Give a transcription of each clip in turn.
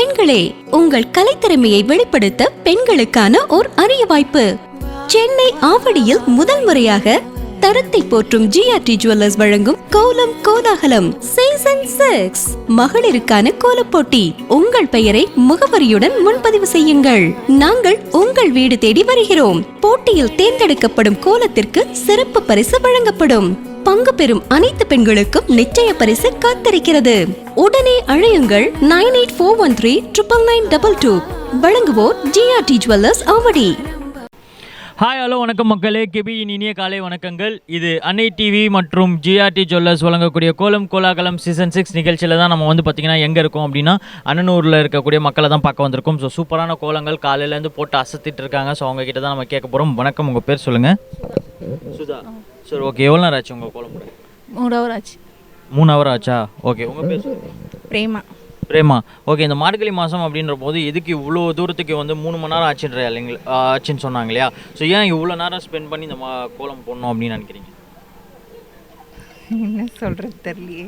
பெண்களே, உங்கள் கலைத்திறமையை வெளிப்படுத்த பெண்களுக்கான ஓர் அரிய வாய்ப்பு. சென்னை ஆவடியில் முதல் முறையாக தரத்தை போற்றும் ஜிஆர்டி ஜுவல்லர்ஸ் வழங்கும் கோலம் கோலாகலம் சீசன் 6 மகளிருக்கான கோலப் போட்டி. உங்கள் பெயரை முகவரியுடன் முன்பதிவு செய்யுங்கள். நாங்கள் உங்கள் வீடு தேடி வருகிறோம். போட்டியில் தேர்ந்தெடுக்கப்படும் கோலத்திற்கு சிறப்பு பரிசு வழங்கப்படும். பங்கு பெறும் அனைத்து பெண்களுக்கும் நிச்சய பரிசு காத்திருக்கிறது. உடனே அழையுங்கள் 9841399922. வழங்குவோர் GRT jewellers Avadi. Hi, hello, வணக்கம் மக்களே. கெபியின் இனிய காலை வணக்கங்கள். இது அன்னை டிவி மற்றும் ஜிஆர்டி ஜுவல்லர்ஸ் வழங்கக்கூடிய கோலம் கோலாகலம் சீசன் 6 நிகழ்ச்சியில் தான் நம்ம வந்து பார்த்திங்கன்னா எங்கே இருக்கோம் அப்படின்னா அண்ணனூரில் இருக்கக்கூடிய மக்களை தான் பார்க்க வந்திருக்கோம். ஸோ சூப்பரான கோலங்கள் காலையிலேருந்து போட்டு அசத்திட்டு இருக்காங்க. ஸோ அவங்க கிட்ட தான் நம்ம கேட்க போகிறோம். வணக்கம், உங்கள் பேர் சொல்லுங்கள். சுதா. சரி, ஓகே. எவ்வளோ நேரம் ஆச்சு உங்கள் கோலம் போட? 3 hour ஆச்சு. 3 hour ஆச்சா? ஓகே. உங்கள் பேர் சொல்லுங்கள். பிரேமா. பிரேமா. ஓகே. இந்த மார்கழி மாதம் அப்படின்ற போது எதுக்கு இவ்வளோ தூரத்துக்கு வந்து 3 மணி நேரம் ஆச்சுன்னு சொன்னாங்க இல்லையா? ஸோ ஏன் இவ்வளோ நேரம் ஸ்பெண்ட் பண்ணி இந்த கோலம் போடணும் அப்படின்னு நினைக்கிறீங்க? என்ன சொல்கிறது தெரியலையே.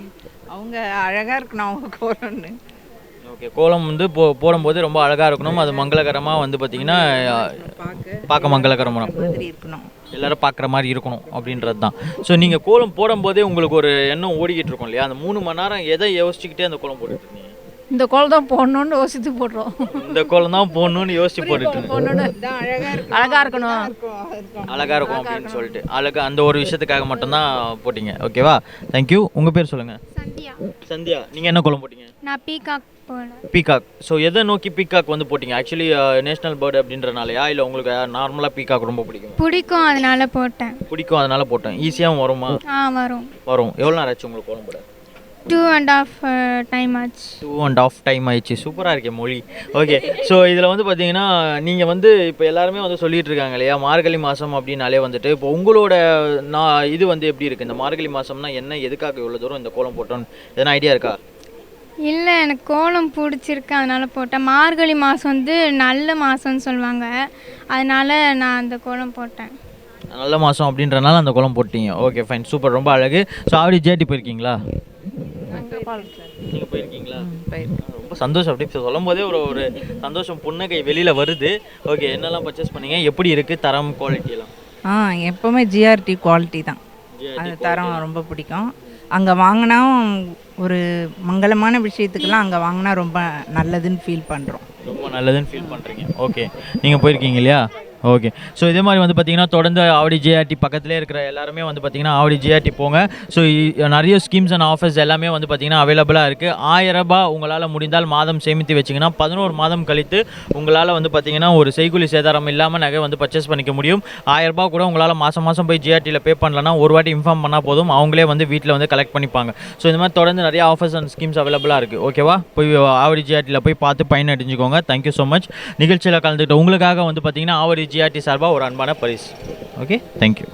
அவங்க அழகாக இருக்கணும் அவங்க கோலம்னு. ஓகே. கோலம் வந்து போடும்போது ரொம்ப அழகாக இருக்கணும். அது மங்களகரமாக வந்து பார்த்திங்கன்னா பார்க்க மங்களகரமாக இருக்கணும், எல்லோரும் பார்க்குற மாதிரி இருக்கணும் அப்படின்றது தான். ஸோ நீங்கள் கோலம் போடும்போதே உங்களுக்கு ஒரு எண்ணம் ஓடிக்கிட்டு இருக்கும் இல்லையா? அந்த 3 மணி நேரம் எதை யோசிச்சுக்கிட்டே அந்த கோலம் போட்டுருக்கீங்க? இந்த கோலம் தான் போடணும்னு யோசித்து போடுறோம். இந்த கோலம் தான் போடணும்னு யோசிச்சு போட்டுட்டு அழகாக இருக்கணும் அழகாக இருக்கும் அப்படின்னு சொல்லிட்டு அந்த ஒரு விஷயத்துக்காக மட்டும்தான் போட்டிங்க. ஓகேவா? தேங்க்யூ. உங்கள் பேர் சொல்லுங்கள். சந்தியா. சந்தியா, நீங்கள் என்ன கோலம் போட்டிங்க? நான் பீகாக் போனேன். பீகாக். ஸோ எதை நோக்கி பீகாக் வந்து போட்டிங்க? ஆக்சுவலி நேஷ்னல் பேர்டு அப்படின்றனாலயா இல்லை உங்களுக்கு நார்மலாக பீகாக் ரொம்ப பிடிக்கும் அதனால போட்டேன். பிடிக்கும் அதனால போட்டேன். ஈஸியாகவும் வருமா? வரும். எவ்வளோ நேரம் ஆச்சு உங்களுக்கு கோலம் போட? 2.5 டைம் ஆச்சு. 2.5 டைம் ஆயிடுச்சு. சூப்பராக இருக்கே மொழி. ஓகே. ஸோ இதில் வந்து பார்த்தீங்கன்னா நீங்கள் வந்து இப்போ எல்லாருமே வந்து சொல்லிட்டு இருக்காங்க இல்லையா மார்கழி மாதம் அப்படின்னாலே வந்துட்டு இப்போ உங்களோட இது வந்து எப்படி இருக்குது? இந்த மார்கழி மாதம்னா என்ன, எதுக்காக இவ்வளோ தூரம் இந்த கோலம் போட்டோன்னு எதனா ஐடியா இருக்கா? இல்லை, எனக்கு கோலம் பிடிச்சிருக்கு அதனால போட்டேன். மார்கழி மாதம் வந்து நல்ல மாதம்னு சொல்லுவாங்க, அதனால நான் அந்த கோலம் போட்டேன். நல்ல மாதம் அப்படின்றனால அந்த கோலம் போட்டீங்க. ஓகே, ஃபைன், சூப்பர், ரொம்ப அழகு. ஸோ ஆவடி ஜேடி போயிருக்கீங்களா? நீங்கள் போயிருக்கீங்களா? ரொம்ப சந்தோஷம். அப்படி சொல்லும் போதே ஒரு சந்தோஷம், புன்னகை வெளியில் வருது. ஓகே, என்னெல்லாம் பர்ச்சேஸ் பண்ணீங்க? எப்படி இருக்குது தரம், குவாலிட்டியெல்லாம்? எப்போவுமே ஜிஆர்டி குவாலிட்டி தான். அது தரம் ரொம்ப பிடிக்கும். அங்கே வாங்கினா ஒரு மங்களமான விஷயத்துக்கெல்லாம் அங்கே வாங்கினா ரொம்ப நல்லதுன்னு ஃபீல் பண்ணுறோம். ரொம்ப நல்லதுன்னு ஃபீல் பண்ணுறீங்க. ஓகே, நீங்கள் போயிருக்கீங்க இல்லையா? ஓகே. ஸோ இதே மாதிரி வந்து பார்த்திங்கன்னா தொடர்ந்து ஆவடி ஜேஆர்டி பக்கத்துலேயே இருக்கிற எல்லாருமே வந்து பார்த்திங்கன்னா ஆவடி ஜேஆர்டி போங்க. ஸோ நிறைய ஸ்கீம்ஸ் அண்ட் ஆஃபர்ஸ் எல்லாமே வந்து பார்த்திங்கன்னா அவைலபிளாக இருக்குது. 1000 ரூபாய் உங்களால் முடிந்தால் மாதம் சேமித்து வச்சிங்கன்னா 11 மாதம் கழித்து உங்களால் வந்து பார்த்திங்கன்னா ஒரு செய்கூலி சேதாரம் இல்லாமல் நகை வந்து பர்ச்சேஸ் பண்ணிக்க முடியும். 1000 ரூபாய் கூட உங்களால் மாதம் போய் ஜேஆர்டியில் பே பண்ணலன்னா ஒரு வாட்டி இன்ஃபார்ம் பண்ணால் போதும், அவங்களே வந்து வீட்டில் வந்து கலெக்ட் பண்ணிப்பாங்க. ஸோ இந்த மாதிரி தொடர்ந்து நிறைய ஆஃபர்ஸ் அண்ட் ஸ்கீம்ஸ் அவைலபிளாக இருக்குது. ஓகேவா? போய் ஆவடி ஜேஆர்டியில் போய் பார்த்து பயன் அடைஞ்சிக்கோங்க. Thank you so much. நிகழ்ச்சியில் கலந்துக்கிட்ட உங்களுக்காக வந்து பார்த்திங்கன்னா ஆவடி ஜிஆர்டி சார்பாக ஒரு அன்பான பரிசு. Okay, thank you.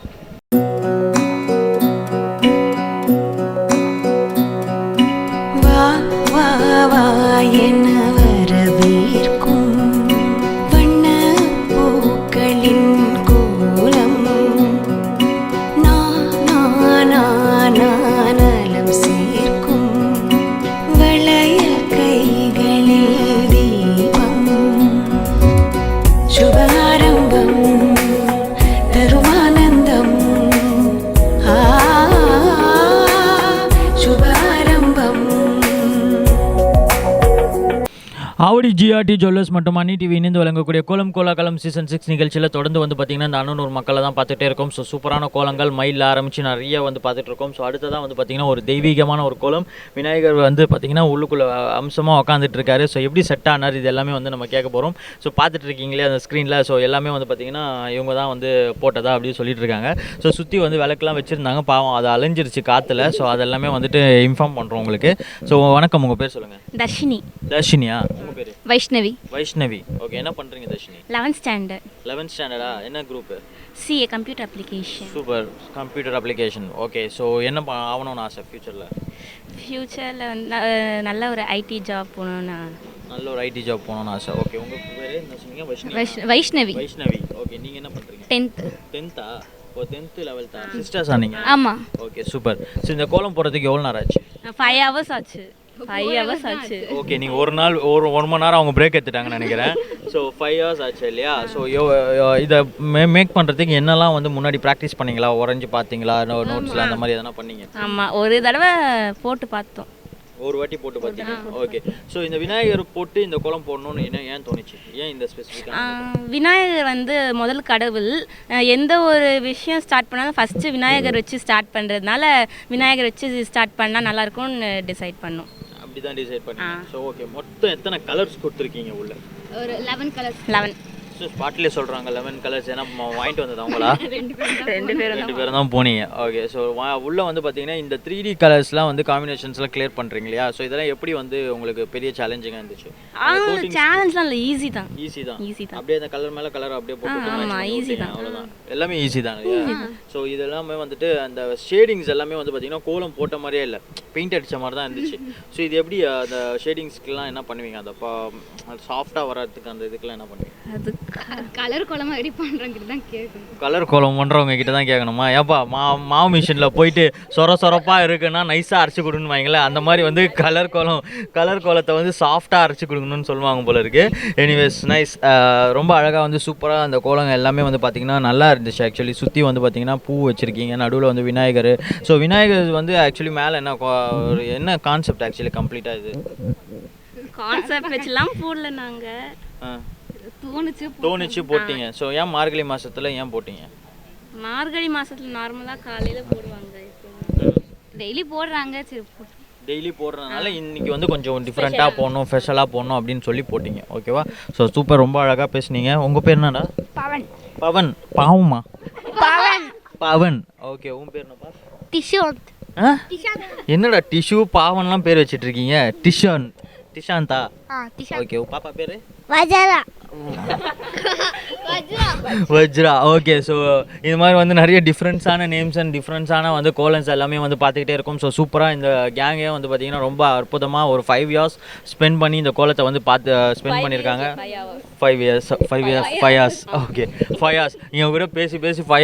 Avadi GRT jewellers மற்றும் அன்னி டிவி இணைந்து வழங்கக்கூடிய கோலம் கோலாகலம் சீசன் 6 நிகழ்ச்சியில் தொடர்ந்து வந்து பார்த்திங்கன்னா இந்த அண்ணனூர் மக்களை தான் பார்த்துட்டே இருக்கோம். ஸோ சூப்பரான கோலங்கள் மயிலில் ஆரம்பித்து நிறைய வந்து பார்த்துட்டு இருக்கோம். ஸோ அடுத்ததான் வந்து பார்த்திங்கன்னா ஒரு தெய்வீகமான ஒரு கோலம். விநாயகர் வந்து பார்த்திங்கன்னா உள்ளுக்குள்ளே அம்சமாக உட்காந்துட்டு இருக்காரு. ஸோ எப்படி செட் ஆனார் இது எல்லாமே வந்து நம்ம கேட்க போகிறோம். ஸோ பார்த்துட்டு இருக்கீங்களே அந்த ஸ்க்ரீனில். ஸோ எல்லாமே வந்து பார்த்திங்கன்னா இவங்க தான் வந்து போட்டதா அப்படின்னு சொல்லிட்டு இருக்காங்க. ஸோ சுற்றி வந்து விளக்கெலாம் வச்சுருந்தாங்க, பாவம் அது அலைஞ்சிருச்சு காற்றுல. ஸோ அதெல்லாமே வந்துட்டு இன்ஃபார்ம் பண்ணுறோம் உங்களுக்கு. ஸோ வணக்கம், உங்கள் பேர் சொல்லுங்கள். தர்ஷினி. தர்ஷினியா? உங்கள் பேர்? வைஷ்ணவி. வைஷ்ணவி. ஓகே, என்ன பண்ணுறீங்க தர்ஷினி? 11th standard. 11th ஸ்டாண்டர்டா? என்ன group? CA computer application. Super, computer application. Okay. So என்ன ஆகணும்னு ஆசை ஃப்யூச்சரில்? வந்து நல்ல ஒரு ஐடி ஜாப் போகணும்னு. நல்ல ஒரு ஐடி ஜாப் போகணும்னு ஆசை. ஓகே, உங்கள் பேர் என்ன சொன்னீங்க? வைஷ்ணவி. வைஷ்ணவி. ஓகே, நீங்கள் என்ன பண்ணுறீங்க? 10th. ஓ, 10th 11th சிஸ்டர்ஸா நீங்கள்? ஆமாம். Okay, super. ஸோ இந்த கோலம் போடுறதுக்கு எவ்வளோ நேரம் ஆச்சு? 5 hours ஆச்சு. 5 hours ஆச்சு. ஓகே, நீங்கள் ஒரு நாள் ஒரு மணி நேரம் அவங்க பிரேக் எடுத்துட்டாங்கன்னு நினைக்கிறேன். ஸோ 5 hours ஆச்சு இல்லையா? ஸோ இதை மேக் பண்ணுறதுக்கு என்னெல்லாம் வந்து முன்னாடி ப்ராக்டிஸ் பண்ணீங்களா? உறைஞ்சி பார்த்தீங்களா? நோட்ஸில் அந்த மாதிரி எதனா பண்ணீங்க? ஆமாம், ஒரு தடவை போட்டு பார்த்தோம். ஒரு வாட்டி போட்டு பார்த்தீங்க. ஓகே. ஸோ இந்த விநாயகர் போட்டு இந்த கோலம் போடணும்னு ஏன் தோணுச்சு? ஏன் இந்த ஸ்பெசிஃபிக்காக? விநாயகர் வந்து முதல் கடவுள். எந்த ஒரு விஷயம் ஸ்டார்ட் பண்ணாலும் ஃபஸ்ட்டு விநாயகர் வச்சு ஸ்டார்ட் பண்ணுறதுனால விநாயகர் வச்சு ஸ்டார்ட் பண்ணால் நல்லாயிருக்கும்னு டிசைட் பண்ணோம். அப்படி தான் டிசைட் பண்ணீங்க. ஸோ ஓகே, மொத்தம் எத்தனை கலர்ஸ் கொடுத்துருக்கீங்க உள்ள? ஒரு 11 கலர்ஸ். 11. ஸோ ஸ்பாட்லேயே சொல்கிறாங்க 11 கலர்ஸ். ஏன்னா வாங்கிட்டு வந்தது அவங்களா? ரெண்டு பேரும் தான் போனீங்க. ஓகே. ஸோ உள்ளே வந்து பார்த்தீங்கன்னா இந்த 3D கலர்ஸ்லாம் வந்து காம்பினேஷன்ஸ்லாம் கிளியர் பண்ணுறீங்க இல்லையா? ஸோ இதெல்லாம் எப்படி வந்து உங்களுக்கு பெரிய சேலஞ்சிங்காக இருந்துச்சு? சேலஞ்ச்லாம் இல்லை, ஈஸி தான். ஈஸி தான். ஈஸி தான். அப்படியே அந்த கலர் மேலே கலர் அப்படியே போட்டு ஈஸி தான். அவ்வளோதான், எல்லாமே ஈஸி தான் இல்லையா? ஸோ இதெல்லாமே வந்துட்டு அந்த ஷேடிங்ஸ் எல்லாமே வந்து பார்த்தீங்கன்னா கோலம் போட்ட மாதிரியே இல்லை, பெயிண்ட் அடித்த மாதிரி தான் இருந்துச்சு. ஸோ இது எப்படி அந்த ஷேடிங்ஸ்க்கெலாம் என்ன பண்ணுவீங்க? அந்த சாஃப்டாக வர்றதுக்கு அந்த இதுக்கெல்லாம் என்ன பண்ணுவீங்க? அது கலர் கோலமாக ரெடி பண்ணுறவங்கிட்ட தான் கேட்கணும். கலர் கோலம் பண்ணுறவங்க கிட்ட தான் கேட்கணுமா? ஏப்பா மாவு மிஷினில் போயிட்டு சொரப்பாக இருக்குன்னா நைஸாக அரைச்சி கொடுன்னு வாங்களேன். அந்த மாதிரி வந்து கலர் கோலத்தை வந்து சாஃப்டாக அரைச்சி கொடுக்கணும்னு சொல்லுவாங்க போல இருக்கு. Anyways, nice. ரொம்ப அழகாக வந்து சூப்பராக அந்த கோலங்க எல்லாமே வந்து பார்த்திங்கன்னா நல்லா இருந்துச்சு. ஆக்சுவலி சுற்றி வந்து பார்த்திங்கன்னா பூ வச்சுருக்கீங்க, நடுவில் வந்து விநாயகர். ஸோ விநாயகர் வந்து ஆக்சுவலி மேலே என்ன கான்செப்ட் ஆக்சுவலி கம்ப்ளீட்டாக இது? கான்செப்ட் வச்சுலாம் போடல நாங்கள், தோணுச்சு போட்டீங்க. ஸோ ஏன் மார்கழி மாதத்தில் ஏன் போட்டீங்க? மார்கழி மாதத்தில் நார்மலாக காலையில் போடுவாங்க, டெய்லி போடுறாங்க. சரி, டெய்லி போடுறதுனால இன்றைக்கி வந்து கொஞ்சம் டிஃப்ரெண்ட்டாக போடணும், ஸ்பெஷலாக போடணும் அப்படின்னு சொல்லி போட்டிங்க. ஓகேவா? ஸோ சூப்பர், ரொம்ப அழகாக பேசுனீங்க. உங்கள் பேர் என்னடா? பவன். பவன். பாவமா? பவன். பவன். ஓகே. உன் பேர் என்னப்பா? டிஷாந்த். என்னடா டிஷ்யூ பாவன்லாம் பேர் வச்சிட்டு இருக்கீங்க? டிஷாந்தா? ஓகே. பாப்பா பேர்? வஜரா. வஜ்ரா. ஓகே. ஸோ இது மாதிரி வந்து நிறைய டிஃப்ரெண்ட்ஸான நேம்ஸ் அண்ட் டிஃப்ரெண்ட்ஸான வந்து கோலன்ஸ் எல்லாமே வந்து பார்த்துக்கிட்டே இருக்கும். ஸோ சூப்பராக இந்த கேங்கே வந்து பார்த்திங்கன்னா ரொம்ப அற்புதமாக ஒரு 5 years ஸ்பெண்ட் பண்ணி இந்த கோலத்தை வந்து ஸ்பெண்ட் பண்ணியிருக்காங்க. 5 years. Okay, 5 years. இங்கே கூட பேசி 5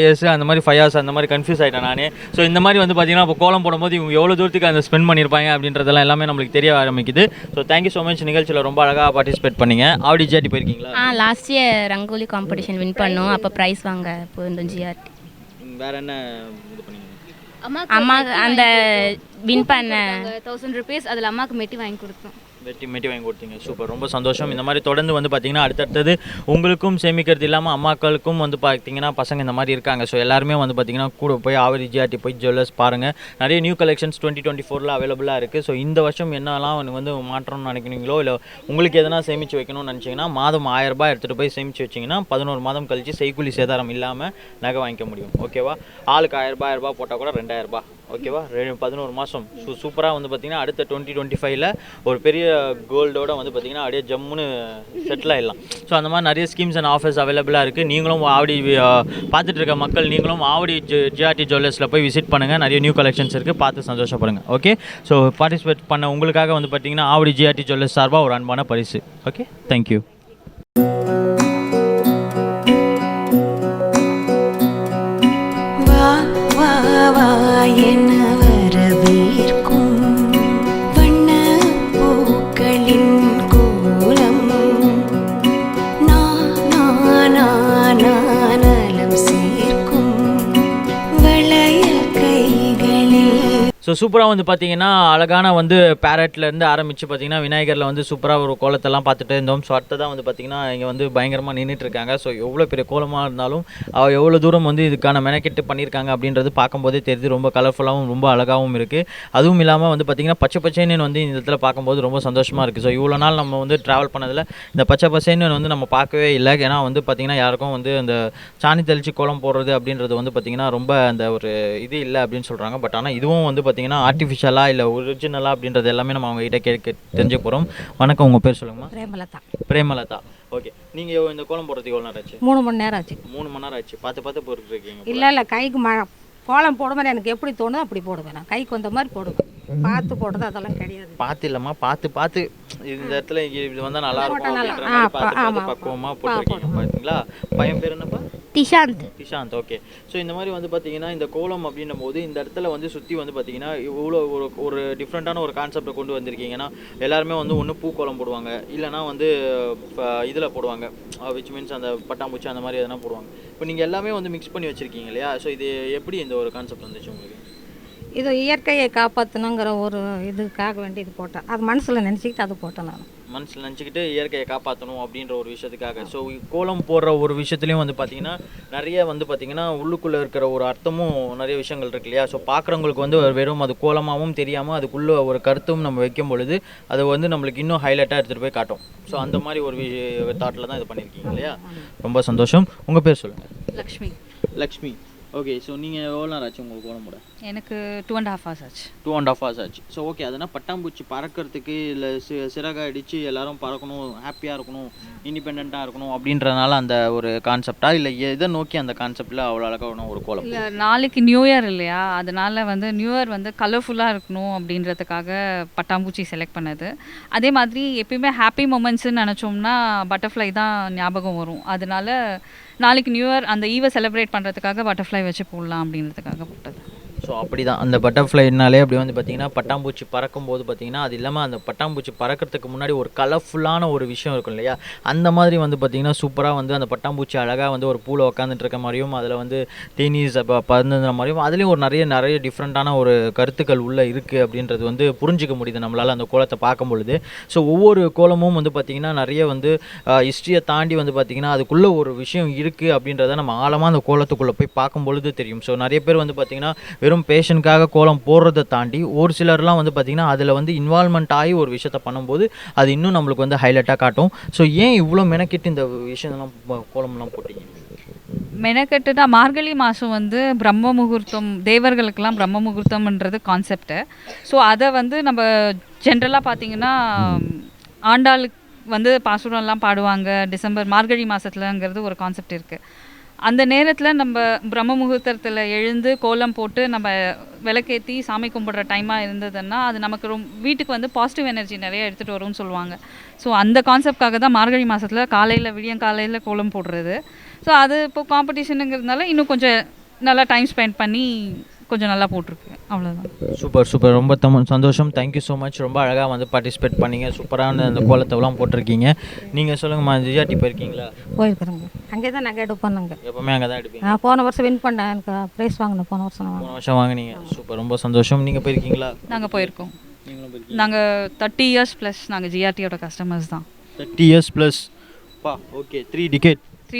years அந்த மாதிரி 5 years அந்த மாதிரி கன்ஃபியூஸ் ஆகிட்டேன் நானே. ஸோ இந்த மாதிரி வந்து பார்த்திங்கன்னா இப்போ கோலம் போடும்போது இவங்க எவ்வளோ தூரத்துக்கு அந்த ஸ்பெண்ட் பண்ணியிருப்பாங்க அப்படின்றதெல்லாம் எல்லாமே நம்மளுக்கு தெரிய ஆரம்பிக்குது. So thank you so much. நிகழ்ச்சியில் ரொம்ப அழகாக பார்ட்டிசிபேட் பண்ணீங்க. ஆவடி ஜிஆர்டி போயிருக்கீங்களா? Last year rangoli competition win பண்ணோம், அப்போ ப்ரைஸ் வாங்க போயிருந்தோம் ஜிஆர்டி. வேறு என்ன இது பண்ணீங்க? அம்மா அந்த வின் பண்ண 1000 rupees அதில் அம்மாவுக்கு மெட்டி வாங்கி கொடுத்தோம். மெட்டி வாங்கி கொடுத்தீங்க. சூப்பர், ரொம்ப சந்தோஷம். இந்த மாதிரி தொடர்ந்து வந்து பார்த்திங்கன்னா அடுத்தடுத்தது உங்களுக்கும் சேமிக்கிறது இல்லாமல் அம்மாக்களுக்கும் வந்து பார்த்திங்கன்னா பசங்க இந்த மாதிரி இருக்காங்க. ஸோ எல்லாருமே வந்து பார்த்திங்கன்னா கூட போய் ஆவடி ஜிஆர்டி போய் ஜுவல்லர்ஸ் பாருங்கள். நிறைய நியூ கலெக்ஷன்ஸ் 2024 அவைலபிளாக இருக்குது. ஸோ இந்த வருஷம் என்னெல்லாம் வந்து மாற்றணும்னு நினைக்கிறீங்களோ, இல்லை உங்களுக்கு எதனா சேமித்து வைக்கணும்னு நினச்சிங்கன்னா மாதம் 1000 ரூபாய் எடுத்துகிட்டு போய் சேமித்து வச்சிங்கன்னா 11 மாதம் கழித்து செய்கூலி சேதாரம் இல்லாமல் நகை வாங்கிக்க முடியும். ஓகேவா? ஆளுக்கு 1000 ரூபாய் போட்டால் கூட 2000 ரூபாய். ஓகேவா? 11 மாதம் சூப்பராக வந்து பார்த்திங்கன்னா அடுத்த 2025 ஒரு பெரிய கோல்டோட வந்து பார்த்திங்கன்னா அப்படியே ஜம்முன்னு செட்டில் ஆகிடலாம். ஸோ அந்த மாதிரி நிறைய ஸ்கீம்ஸ் அண்ட் ஆஃபர்ஸ் அவைலபிளாக இருக்குது. நீங்களும் ஆவடி பார்த்துட்டு இருக்க மக்கள் நீங்களும் ஆவடி ஜிஆர்டி ஜுவல்லர்ஸில் போய் விசிட் பண்ணுங்கள். நிறைய நியூ கலெக்ஷன்ஸ் இருக்குது, பார்த்து சந்தோஷப்படுங்க. ஓகே. ஸோ பார்ட்டிசிபேட் பண்ண உங்களுக்காக வந்து பார்த்திங்கன்னா ஆவடி ஜிஆர்டி ஜுவல்லர்ஸ் சார்பாக ஒரு அன்பான பரிசு. Okay, thank you. என்ன வரவேற்கும் வண்ண பூக்களின் கோலம் நானம் சேர்க்கும் வளையல் கைகளில். ஸோ சூப்பராக வந்து பார்த்திங்கன்னா அழகான வந்து பேரட்லேருந்து ஆரம்பித்து பார்த்திங்கன்னா விநாயகரில் வந்து சூப்பராக ஒரு கோலத்தெல்லாம் பார்த்துட்டு இருந்தோம். ஸோ அடுத்ததான் வந்து பார்த்திங்கன்னா இங்கே வந்து பயங்கரமாக நின்றுட்டுருக்காங்க. ஸோ எவ்வளோ பெரிய கோலமாக இருந்தாலும் எவ்வளோ தூரம் வந்து இதுக்கான மெனக்கெட்டு பண்ணியிருக்காங்க அப்படின்றது பார்க்கும்போதே தெரியுது. ரொம்ப கலர்ஃபுல்லாகவும் ரொம்ப அழகாகவும் இருக்குது. அதுவும் இல்லாமல் வந்து பார்த்திங்கன்னா பச்சை பச்சைன்னு வந்து இந்த இடத்துல பார்க்கும்போது ரொம்ப சந்தோஷமாக இருக்குது. ஸோ இவ்வளோ நாள் நம்ம வந்து ட்ராவல் பண்ணதில் இந்த பச்சை பச்சைன்னு வந்து நம்ம பார்க்கவே இல்லை. ஏன்னா வந்து பார்த்திங்கன்னா யாருக்கும் வந்து அந்த சாணி தெளித்து கோலம் போடுறது அப்படின்றது வந்து பார்த்திங்கன்னா ரொம்ப அந்த ஒரு இது இல்லை அப்படின்னு சொல்கிறாங்க. பட் ஆனால் இதுவும் வந்து பார்த்திங்கன்னா ஆர்டிஃபிஷியலாக இல்லை ஒரிஜினலாக அப்படின்றது எல்லாமே நம்ம அவங்ககிட்ட கேட்க தெரிஞ்சு போகிறோம். வணக்கம், உங்கள் பேர் சொல்லுங்கம்மா. பிரேமலதா. ஓகே. நீங்கள் இந்த கோலம் போடுறதுக்கு எவ்வளோ நேரம் ஆச்சு? 3 மணி நேரம் ஆச்சு. 3 மணி நேரம் ஆச்சு. பார்த்து போட்டுருக்கீங்க? இல்லை கைக்கு கோலம் போடும்போது எனக்கு எப்படி தோணுதோ அப்படி போடுவேன். நான் கைக்கு வந்த மாதிரி போடுவேன். பார்த்து போடுறது அதெல்லாம் கிடையாது. பார்த்து இல்லைம்மா, பார்த்து இந்த இடத்துல இது வந்தால் நல்லா இருக்கும் அப்படின்ற மாதிரி பார்த்து பக்குவமாக போட்டுருக்கீங்க. பார்த்தீங்களா? பையன் பேர் என்னப்பா? திஷாந்த். நிஷாந்த். ஓகே. ஸோ இந்த மாதிரி வந்து பார்த்தீங்கன்னா இந்த கோலம் அப்படின்னும் போது இந்த இடத்துல வந்து சுற்றி வந்து பார்த்தீங்கன்னா இவ்வளோ ஒரு டிஃப்ரெண்ட்டான ஒரு கான்செப்டை கொண்டு வந்திருக்கீங்கன்னா எல்லாருமே வந்து ஒன்று பூக்கோலம் போடுவாங்க, இல்லைனா வந்து இதில் போடுவாங்க, விச் மீன்ஸ் அந்த பட்டாம்பூச்சி அந்த மாதிரி எதனா போடுவாங்க. இப்போ நீங்கள் எல்லாமே வந்து மிக்ஸ் பண்ணி வச்சுருக்கீங்க இல்லையா? ஸோ இது எப்படி இந்த ஒரு கான்செப்ட் வந்துச்சு உங்களுக்கு? இது இயற்கையை காப்பாற்றணுங்கிற ஒரு இதுக்காக வேண்டி இது போட்டேன். அது மனசில் நினச்சிக்கிட்டு அது போட்டேன் நான். மனசில் நினச்சிக்கிட்டு இயற்கையை காப்பாற்றணும் அப்படின்ற ஒரு விஷயத்துக்காக. ஸோ கோலம் போடுற ஒரு விஷயத்துலையும் வந்து பார்த்திங்கன்னா நிறைய வந்து பார்த்திங்கன்னா உள்ளுக்குள்ளே இருக்கிற ஒரு அர்த்தமும் நிறைய விஷயங்கள் இருக்கு இல்லையா? ஸோ பார்க்குறவங்களுக்கு வந்து வெறும் அது கோலமாகவும் தெரியாமல் அதுக்குள்ளே ஒரு கருத்தும் நம்ம வைக்கும் பொழுது அது வந்து நம்மளுக்கு இன்னும் ஹைலைட்டாக எடுத்துகிட்டு போய் காட்டும். ஸோ அந்த மாதிரி ஒரு தாட்டில் தான் இது பண்ணியிருக்கீங்க இல்லையா? ரொம்ப சந்தோஷம். உங்கள் பேர் சொல்லுங்கள். லக்ஷ்மி. லக்ஷ்மி. ஓகே. ஸோ நீங்கள் எவ்வளோ நேரம் ஆச்சு உங்களுக்கு கோலம் போட? எனக்கு 2.5 hours ஆச்சு. 2.5 hours ஆச்சு. So okay. அதனால் பட்டாம்பூச்சி பறக்கிறதுக்கு இல்லை சிறகை அடித்து எல்லாரும் பறக்கணும், ஹாப்பியாக இருக்கணும், இண்டிபெண்ட்டாக இருக்கணும் அப்படின்றனால அந்த ஒரு கான்செப்டா, இல்லை எதை நோக்கி அந்த கான்செப்டில் அவ்வளோ அழகான ஒரு கோலம்? இல்லை, நாளைக்கு நியூ இயர் இல்லையா, அதனால் வந்து நியூ இயர் வந்து கலர்ஃபுல்லாக இருக்கணும் அப்படின்றதுக்காக பட்டாம்பூச்சி செலக்ட் பண்ணது. அதே மாதிரி எப்பயுமே ஹாப்பி மூமெண்ட்ஸ்ன்னு நினச்சோம்னா பட்டர்ஃப்ளை தான் ஞாபகம் வரும். அதனால நாளைக்கு நியூ இயர் அந்த ஈவை செலிப்ரேட் பண்ணுறதுக்காக பட்டர்ஃப்ளை வச்சு போடலாம் அப்படின்றதுக்காக போட்டது. ஸோ அப்படி தான் அந்த பட்டர்ஃப்ளைனாலே அப்படி வந்து பார்த்திங்கன்னா பட்டாம்பூச்சி பறக்கும்போது பார்த்திங்கன்னா அது இல்லாமல் அந்த பட்டாம்பூச்சி பறக்கிறதுக்கு முன்னாடி ஒரு கலர்ஃபுல்லான ஒரு விஷயம் இருக்கும் இல்லையா? அந்த மாதிரி வந்து பார்த்திங்கன்னா சூப்பராக வந்து அந்த பட்டாம்பூச்சி அழகாக வந்து ஒரு பூவில் உட்காந்துட்டு இருக்க மாதிரியும் அதில் வந்து தேனீஸ் பறந்துற மாதிரியும் அதுலேயும் ஒரு நிறைய டிஃப்ரெண்ட்டான ஒரு கருத்துக்கள் உள்ளே இருக்குது அப்படின்றது வந்து புரிஞ்சிக்க முடியுது நம்மளால் அந்த கோலத்தை பார்க்கும் பொழுது. ஸோ ஒவ்வொரு கோலமும் வந்து பார்த்திங்கன்னா நிறைய வந்து ஹிஸ்ட்ரியை தாண்டி வந்து பார்த்திங்கன்னா அதுக்குள்ளே ஒரு விஷயம் இருக்குது அப்படின்றத நம்ம ஆழமாக அந்த கோலத்துக்குள்ளே போய் பார்க்கும் பொழுது தெரியும். ஸோ நிறைய பேர் வந்து பார்த்திங்கன்னா வெறும் பேஷனுக்காக கோலம் போடுறதை தாண்டி ஒரு சிலர்லாம் வந்து பார்த்திங்கன்னா அதில் வந்து இன்வால்மெண்ட் ஆகி ஒரு விஷயத்த பண்ணும்போது அது இன்னும் நம்மளுக்கு வந்து ஹைலைட்டாக காட்டும். ஸோ ஏன் இவ்வளோ மெனக்கிட்டு இந்த விஷயம்லாம் கோலம்லாம் போட்டீங்க? மெனக்கட்டுனா மார்கழி மாதம் வந்து பிரம்ம முகூர்த்தம், தேவர்களுக்கெல்லாம் பிரம்ம முகூர்த்தம்ன்றது கான்செப்டு. ஸோ அதை வந்து நம்ம ஜென்ரலாக பார்த்திங்கன்னா ஆண்டாளுக்கு வந்து பாசுரம்லாம் பாடுவாங்க டிசம்பர் மார்கழி மாதத்துலங்கிறது ஒரு கான்செப்ட் இருக்குது. அந்த நேரத்தில் நம்ம பிரம்ம முகூர்த்தத்தில் எழுந்து கோலம் போட்டு நம்ம விளக்கேற்றி சாமி கும்பிட்ற டைமாக இருந்ததுன்னா அது நமக்கு வீட்டுக்கு வந்து பாசிட்டிவ் எனர்ஜி நிறைய எடுத்துகிட்டு வரும்னு சொல்லுவாங்க. ஸோ அந்த கான்செப்ட்காக தான் மார்கழி மாதத்தில் காலையில் விடியங்காலையில் கோலம் போடுறது. ஸோ அது இப்போ காம்படிஷனுங்கிறதுனால இன்னும் கொஞ்சம் நல்லா டைம் ஸ்பெண்ட் பண்ணி கொஞ்சம் நல்லா போட்டிருக்கு. அவ்வளோதான். சூப்பர். ரொம்ப சந்தோஷம். Thank you so much. ரொம்ப அழகாக வந்து பார்ட்டிசிபேட் பண்ணீங்க. சூப்பரான அந்த கோலத்தெல்லாம் போட்டிருக்கீங்க. நீங்கள் சொல்லுங்கம்மா, ஜிஆர்டி போயிருக்கீங்களா? போயிருக்கிறேங்க. அங்கே தான் நாங்கள் எடுப்போம். நாங்கள் எப்போவுமே அங்கே தான் எடுப்பீங்க? நான் போன வருஷம் வின் பண்ணேன். எனக்கு ப்ரைஸ் வாங்கினேன். போன வருஷம் வாங்கினீங்க. சூப்பர். ரொம்ப சந்தோஷம். நீங்கள் போயிருக்கீங்களா? நாங்கள் போயிருக்கோம். நாங்கள் 30 years ப்ளஸ் நாங்கள் ஜிஆர்டியோட கஸ்டமர்ஸ் தான். 30 years plus. Okay. 3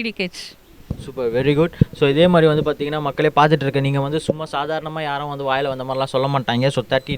decades. Super, very good. So இதே மாதிரி வந்து பார்த்தீங்கன்னா மக்களே பார்த்துட்டு இருக்க நீங்கள் வந்து சும்மா சாதாரணமாக யாரும் வந்து வாயில் வந்த மாதிரிலாம் சொல்ல மாட்டாங்க. ஸோ 3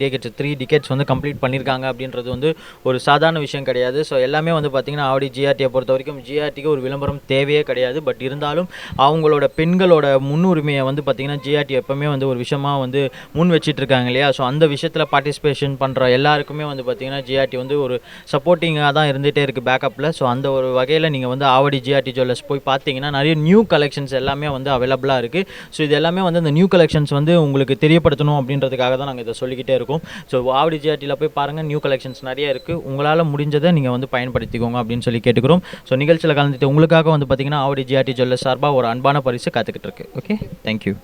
decades வந்து கம்ப்ளீட் பண்ணியிருக்காங்க அப்படின்றது வந்து ஒரு சாதாரண விஷயம் கிடையாது. ஸோ எல்லாமே வந்து பார்த்திங்கன்னா ஆவடி ஜிஆர்டியை பொறுத்த வரைக்கும் ஜிஆர்டிக்கு ஒரு விளம்பரம் தேவையே கிடையாது. பட் இருந்தாலும் அவங்களோட பெண்களோட முன்னுரிமையை வந்து பார்த்திங்கன்னா ஜிஆர்டி எப்போவுமே வந்து ஒரு விஷயமாக வந்து முன் வச்சிட்டு இருக்காங்க இல்லையா? ஸோ அந்த விஷயத்தில் பார்ட்டிசிபேஷன் பண்ணுற எல்லாருக்குமே வந்து பார்த்திங்கன்னா ஜிஆர்டி வந்து ஒரு சப்போர்ட்டிங்காக தான் இருந்துகிட்டே இருக்குது பேக்கப்பில். ஸோ அந்த ஒரு வகையில் நீங்கள் வந்து ஆவடி ஜிஆர்டி ஜுவல்லர்ஸ் போய் பார்த்தீங்கன்னா நிறைய நியூ கலெக்ஷன்ஸ் எல்லாமே வந்து அவைலபிளாக இருக்குது. ஸோ இது எல்லாமே வந்து அந்த நியூ கலெக்ஷன்ஸ் வந்து உங்களுக்கு தெரியப்படுத்தணும் அப்படின்றதுக்காக தான் நாங்கள் இதை சொல்லிக்கிட்டே இருக்கோம். ஸோ ஆவடி ஜிஆர்டியில் போய் பாருங்கள், நியூ கலெக்ஷன்ஸ் நிறைய இருக்குது. உங்களால் முடிஞ்சதை நீங்கள் வந்து பயன்படுத்திக்கோங்க அப்படின்னு சொல்லி கேட்டுக்கிறோம். ஸோ நிகழ்ச்சியில் கலந்துட்டு உங்களுக்காக வந்து பார்த்திங்கன்னா ஆவடி ஜிஆர்டி ஜுவல்லர்ஸ் சார்பாக ஒரு அன்பான பரிசு காத்துக்கிட்டு இருக்கு. Okay, thank you.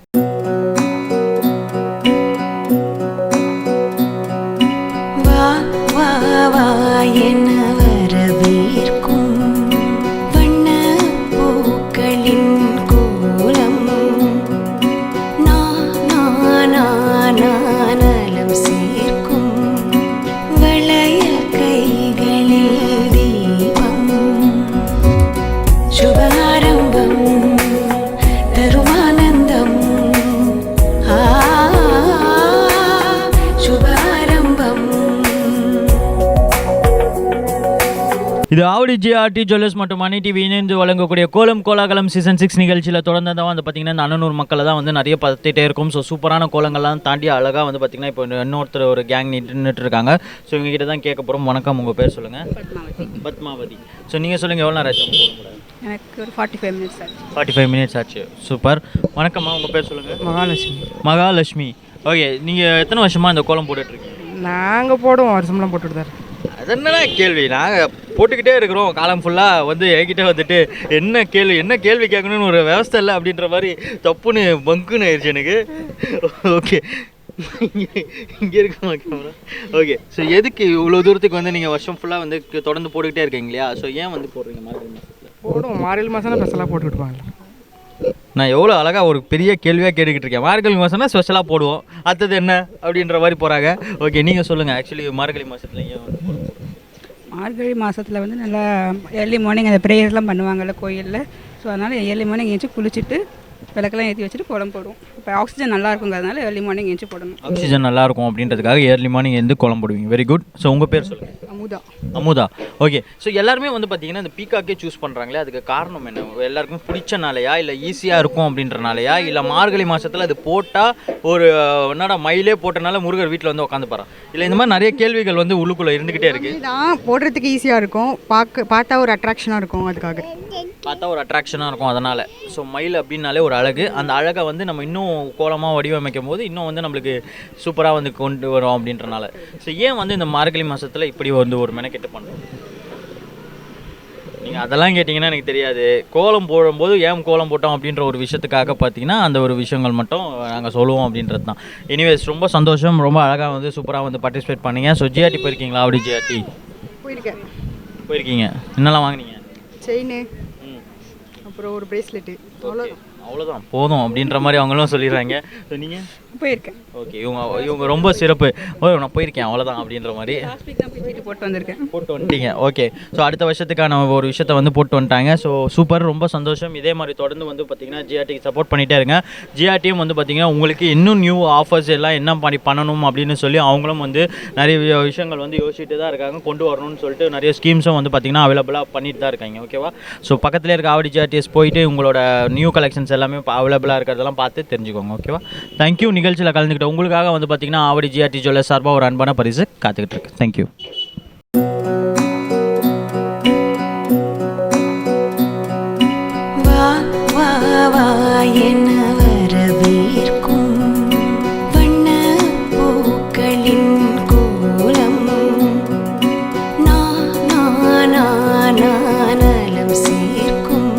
என வரவேற்கும் வண்ண பூக்களின் கோலம் நானம் சேர்க்கும் வளையல் கைகளில் தீபம் சுபாரம்பம் தருமானந்தம் சுபாரம்பம். இது ஆவடி ஜிஆர்டி ஜுவல்லர்ஸ் மற்றும் மணி டிவி இணைந்து வழங்கக்கூடிய கோலம் கோலாகலம் சீசன் 6 நிகழ்ச்சியில் தொடர்ந்து தான் வந்து பார்த்திங்கன்னா இந்த அண்ணனூர் மக்களை தான் வந்து நிறைய பார்த்துட்டே இருக்கும். ஸோ சூப்பரான கோலங்கள்லாம் தாண்டி அழகாக வந்து பார்த்திங்கன்னா இப்போ இன்னொருத்தர் ஒரு கேங் நின்றுட்டு இருக்காங்க. ஸோ இவங்ககிட்ட தான் கேட்க போகிறோம். வணக்கம், உங்கள் பேர் சொல்லுங்கள். பத்மாவதி. ஸோ நீங்கள் சொல்லுங்கள், எவ்வளோ நேரம் ஆச்சு கோலம் போட? எனக்கு ஒரு 45 minutes ஆச்சு. 45 minutes ஆச்சு. சூப்பர். வணக்கம்மா, உங்கள் பேர் சொல்லுங்கள். மகாலட்சுமி. ஓகே, நீங்கள் எத்தனை வருஷமாக இந்த கோலம் போட்டுட்ருக்கீங்க? நாங்கள் போடுவோம், வருஷம்லாம் போட்டுட்டு தான் இருக்கோம். அது என்னடா கேள்வி, நாங்கள் போட்டுக்கிட்டே இருக்கிறோம் காலம் ஃபுல்லாக வந்து என்கிட்ட வந்துட்டு என்ன கேள்வி கேட்கணும்னு ஒரு விவஸ்தை இல்லை அப்படின்ற மாதிரி தப்புன்னு பங்குன்னு ஆயிடுச்சு எனக்கு. ஓகே, இங்கே இருக்கோம் கேமரா. ஓகே, ஸோ எதுக்கு இவ்வளோ தூரத்துக்கு வந்து நீங்கள் வருஷம் ஃபுல்லாக வந்து தொடர்ந்து போட்டுக்கிட்டே இருக்கீங்க இல்லையா? ஸோ ஏன் வந்து போடுறீங்க மார்கழி மாதத்தில்? போடுவோம், மார்கழி மாதம் ஸ்பெஷலாக போட்டுக்கிட்டுருப்பாங்க. நான் எவ்வளோ அழகாக ஒரு பெரிய கேள்வியாக கேட்டுக்கிட்டு இருக்கேன். மார்கழி மாதம்னா ஸ்பெஷலாக போடுவோம், அடுத்தது என்ன அப்படின்ற மாதிரி போகிறாங்க. ஓகே, நீங்கள் சொல்லுங்கள். ஆக்சுவலி மார்கழி மாதத்துல ஏன் வந்து போடுவோம்? மார்கழி மாதத்தில் வந்து நல்லா ஏர்லி மார்னிங் அந்த ப்ரேயர்லாம் பண்ணுவாங்கள்ல கோயிலில். ஸோ அதனால் ஏர்லி மார்னிங் ஏஞ்சி குளிச்சுட்டு விளக்கெல்லாம் ஏற்றி வச்சுட்டு கோலம் போடுவோம். இப்போ ஆக்சிஜன் நல்லா இருக்குங்கிறதுனால ஏர்லி மார்னிங் ஏஞ்சி போடணும். ஆக்சிஜன் நல்லா இருக்கும் அப்படின்றதுக்காக ஏர்லி மார்னிங் எந்த கோலம் போடுவீங்க. Very good. ஸோ உங்கள் பேர் சொல்லுங்கள். அமுதா. ஓகே, ஸோ எல்லாருமே வந்து பார்த்தீங்கன்னா இந்த பீகாக்கே சூஸ் பண்ணுறாங்களே, அதுக்கு காரணம் என்ன? எல்லாருக்கும் பிடிச்சனாலையா, இல்லை ஈஸியாக இருக்கும் அப்படின்றனாலையா, இல்லை மார்கழி மாதத்தில் அது போட்டால் ஒரு என்னடா மயிலே போட்டனால முருகர் வீட்டில் வந்து உட்காந்துப்பாரா, இல்லை இந்த மாதிரி நிறைய கேள்விகள் வந்து உள்ளுக்குள்ளே இருந்துக்கிட்டே இருக்குது. தான் போடுறதுக்கு ஈஸியாக இருக்கும், பார்த்தா ஒரு அட்ராக்ஷனாக இருக்கும், அதுக்காக பார்த்தா ஒரு அட்ராக்ஷனாக இருக்கும் அதனால். ஸோ மயில் அப்படின்னாலே ஒரு அழகு, அந்த அழகை வந்து நம்ம இன்னும் கோலமாக வடிவமைக்கும் போது இன்னும் வந்து நம்மளுக்கு சூப்பராக வந்து கொண்டு வரும் அப்படின்றனால. ஸோ ஏன் வந்து இந்த மார்கழி மாதத்தில் இப்படி வந்து ஒரு மெனக்கெட்டு பண்ணுறோம்? நீங்கள் அதெல்லாம் கேட்டிங்கன்னா எனக்கு தெரியாது. கோலம் போடும்போது ஏன் கோலம் போட்டோம் அப்படின்ற ஒரு விஷயத்துக்காக பார்த்தீங்கன்னா அந்த ஒரு விஷயங்கள் மட்டும் நாங்கள் சொல்லுவோம் அப்படின்றது தான். எனிவேஸ், ரொம்ப சந்தோஷம், ரொம்ப அழகாக வந்து சூப்பராக வந்து பார்ட்டிசிபேட் பண்ணீங்க. ஸோ ஜிஆர்டி போயிருக்கீங்களா? அப்படி ஜிஆர்டி போயிருக்கீங்க. என்னெல்லாம் வாங்கினீங்க? செயின், அப்புறம் ஒரு பிரேஸ்லெட்டு, அவ்வளோதான் போதும் அப்படின்ற மாதிரி அவங்களும் சொல்லிடுறாங்க. ஸோ நீங்கள் போயிருக்கேன். ஓகே, இவங்க ரொம்ப சிறப்பு. நான் போயிருக்கேன் அவ்வளோதான் அப்படின்ற மாதிரி போட்டு வந்திருக்கேன். போட்டு வந்துட்டீங்க. ஓகே, ஸோ அடுத்த வருஷத்துக்கான ஒரு விஷயத்தை வந்து போட்டு வந்துட்டாங்க. ஸோ சூப்பர், ரொம்ப சந்தோஷம். இதே மாதிரி தொடர்ந்து வந்து பார்த்திங்கன்னா ஜிஆர்டிக்கு சப்போர்ட் பண்ணிகிட்டே இருங்க. ஜிஆர்டியும் வந்து பார்த்திங்கன்னா உங்களுக்கு இன்னும் நியூ ஆஃபர்ஸ் எல்லாம் என்ன பண்ணணும் அப்படின்னு சொல்லி அவங்களும் வந்து நிறைய விஷயங்கள் வந்து யோசிச்சுட்டு தான் இருக்காங்க. கொண்டு வரணும்னு சொல்லிட்டு நிறைய ஸ்கீம்ஸும் வந்து பார்த்திங்கன்னா அவைலபிளாக பண்ணிட்டு தான் இருக்காங்க. ஓகேவா? ஸோ பக்கத்தில் இருக்க ஆவடி ஜிஆர்டிஎஸ் போயிட்டு உங்களோட நியூ கலெக்ஷன்ஸ் எல்லாமே அவைலபிளாக இருக்கிறதெல்லாம் பார்த்து தெரிஞ்சுக்கோங்க. ஓகேவா? தேங்க்யூ. நிகழ்ச்சியில் கலந்துக்கிட்ட உங்களுக்காக வந்து பார்த்தீங்கன்னா ஆவடி ஜிஆர்டி ஜுவல்லர்ஸ் சார்பாக ஒரு அன்பான பரிசு காத்துக்கிட்டு இருக்கு. தேங்க்யூ. வா வா வா என வரவேற்கும் வண்ண பூக்களின் கோலம் நலம் சேர்க்கும்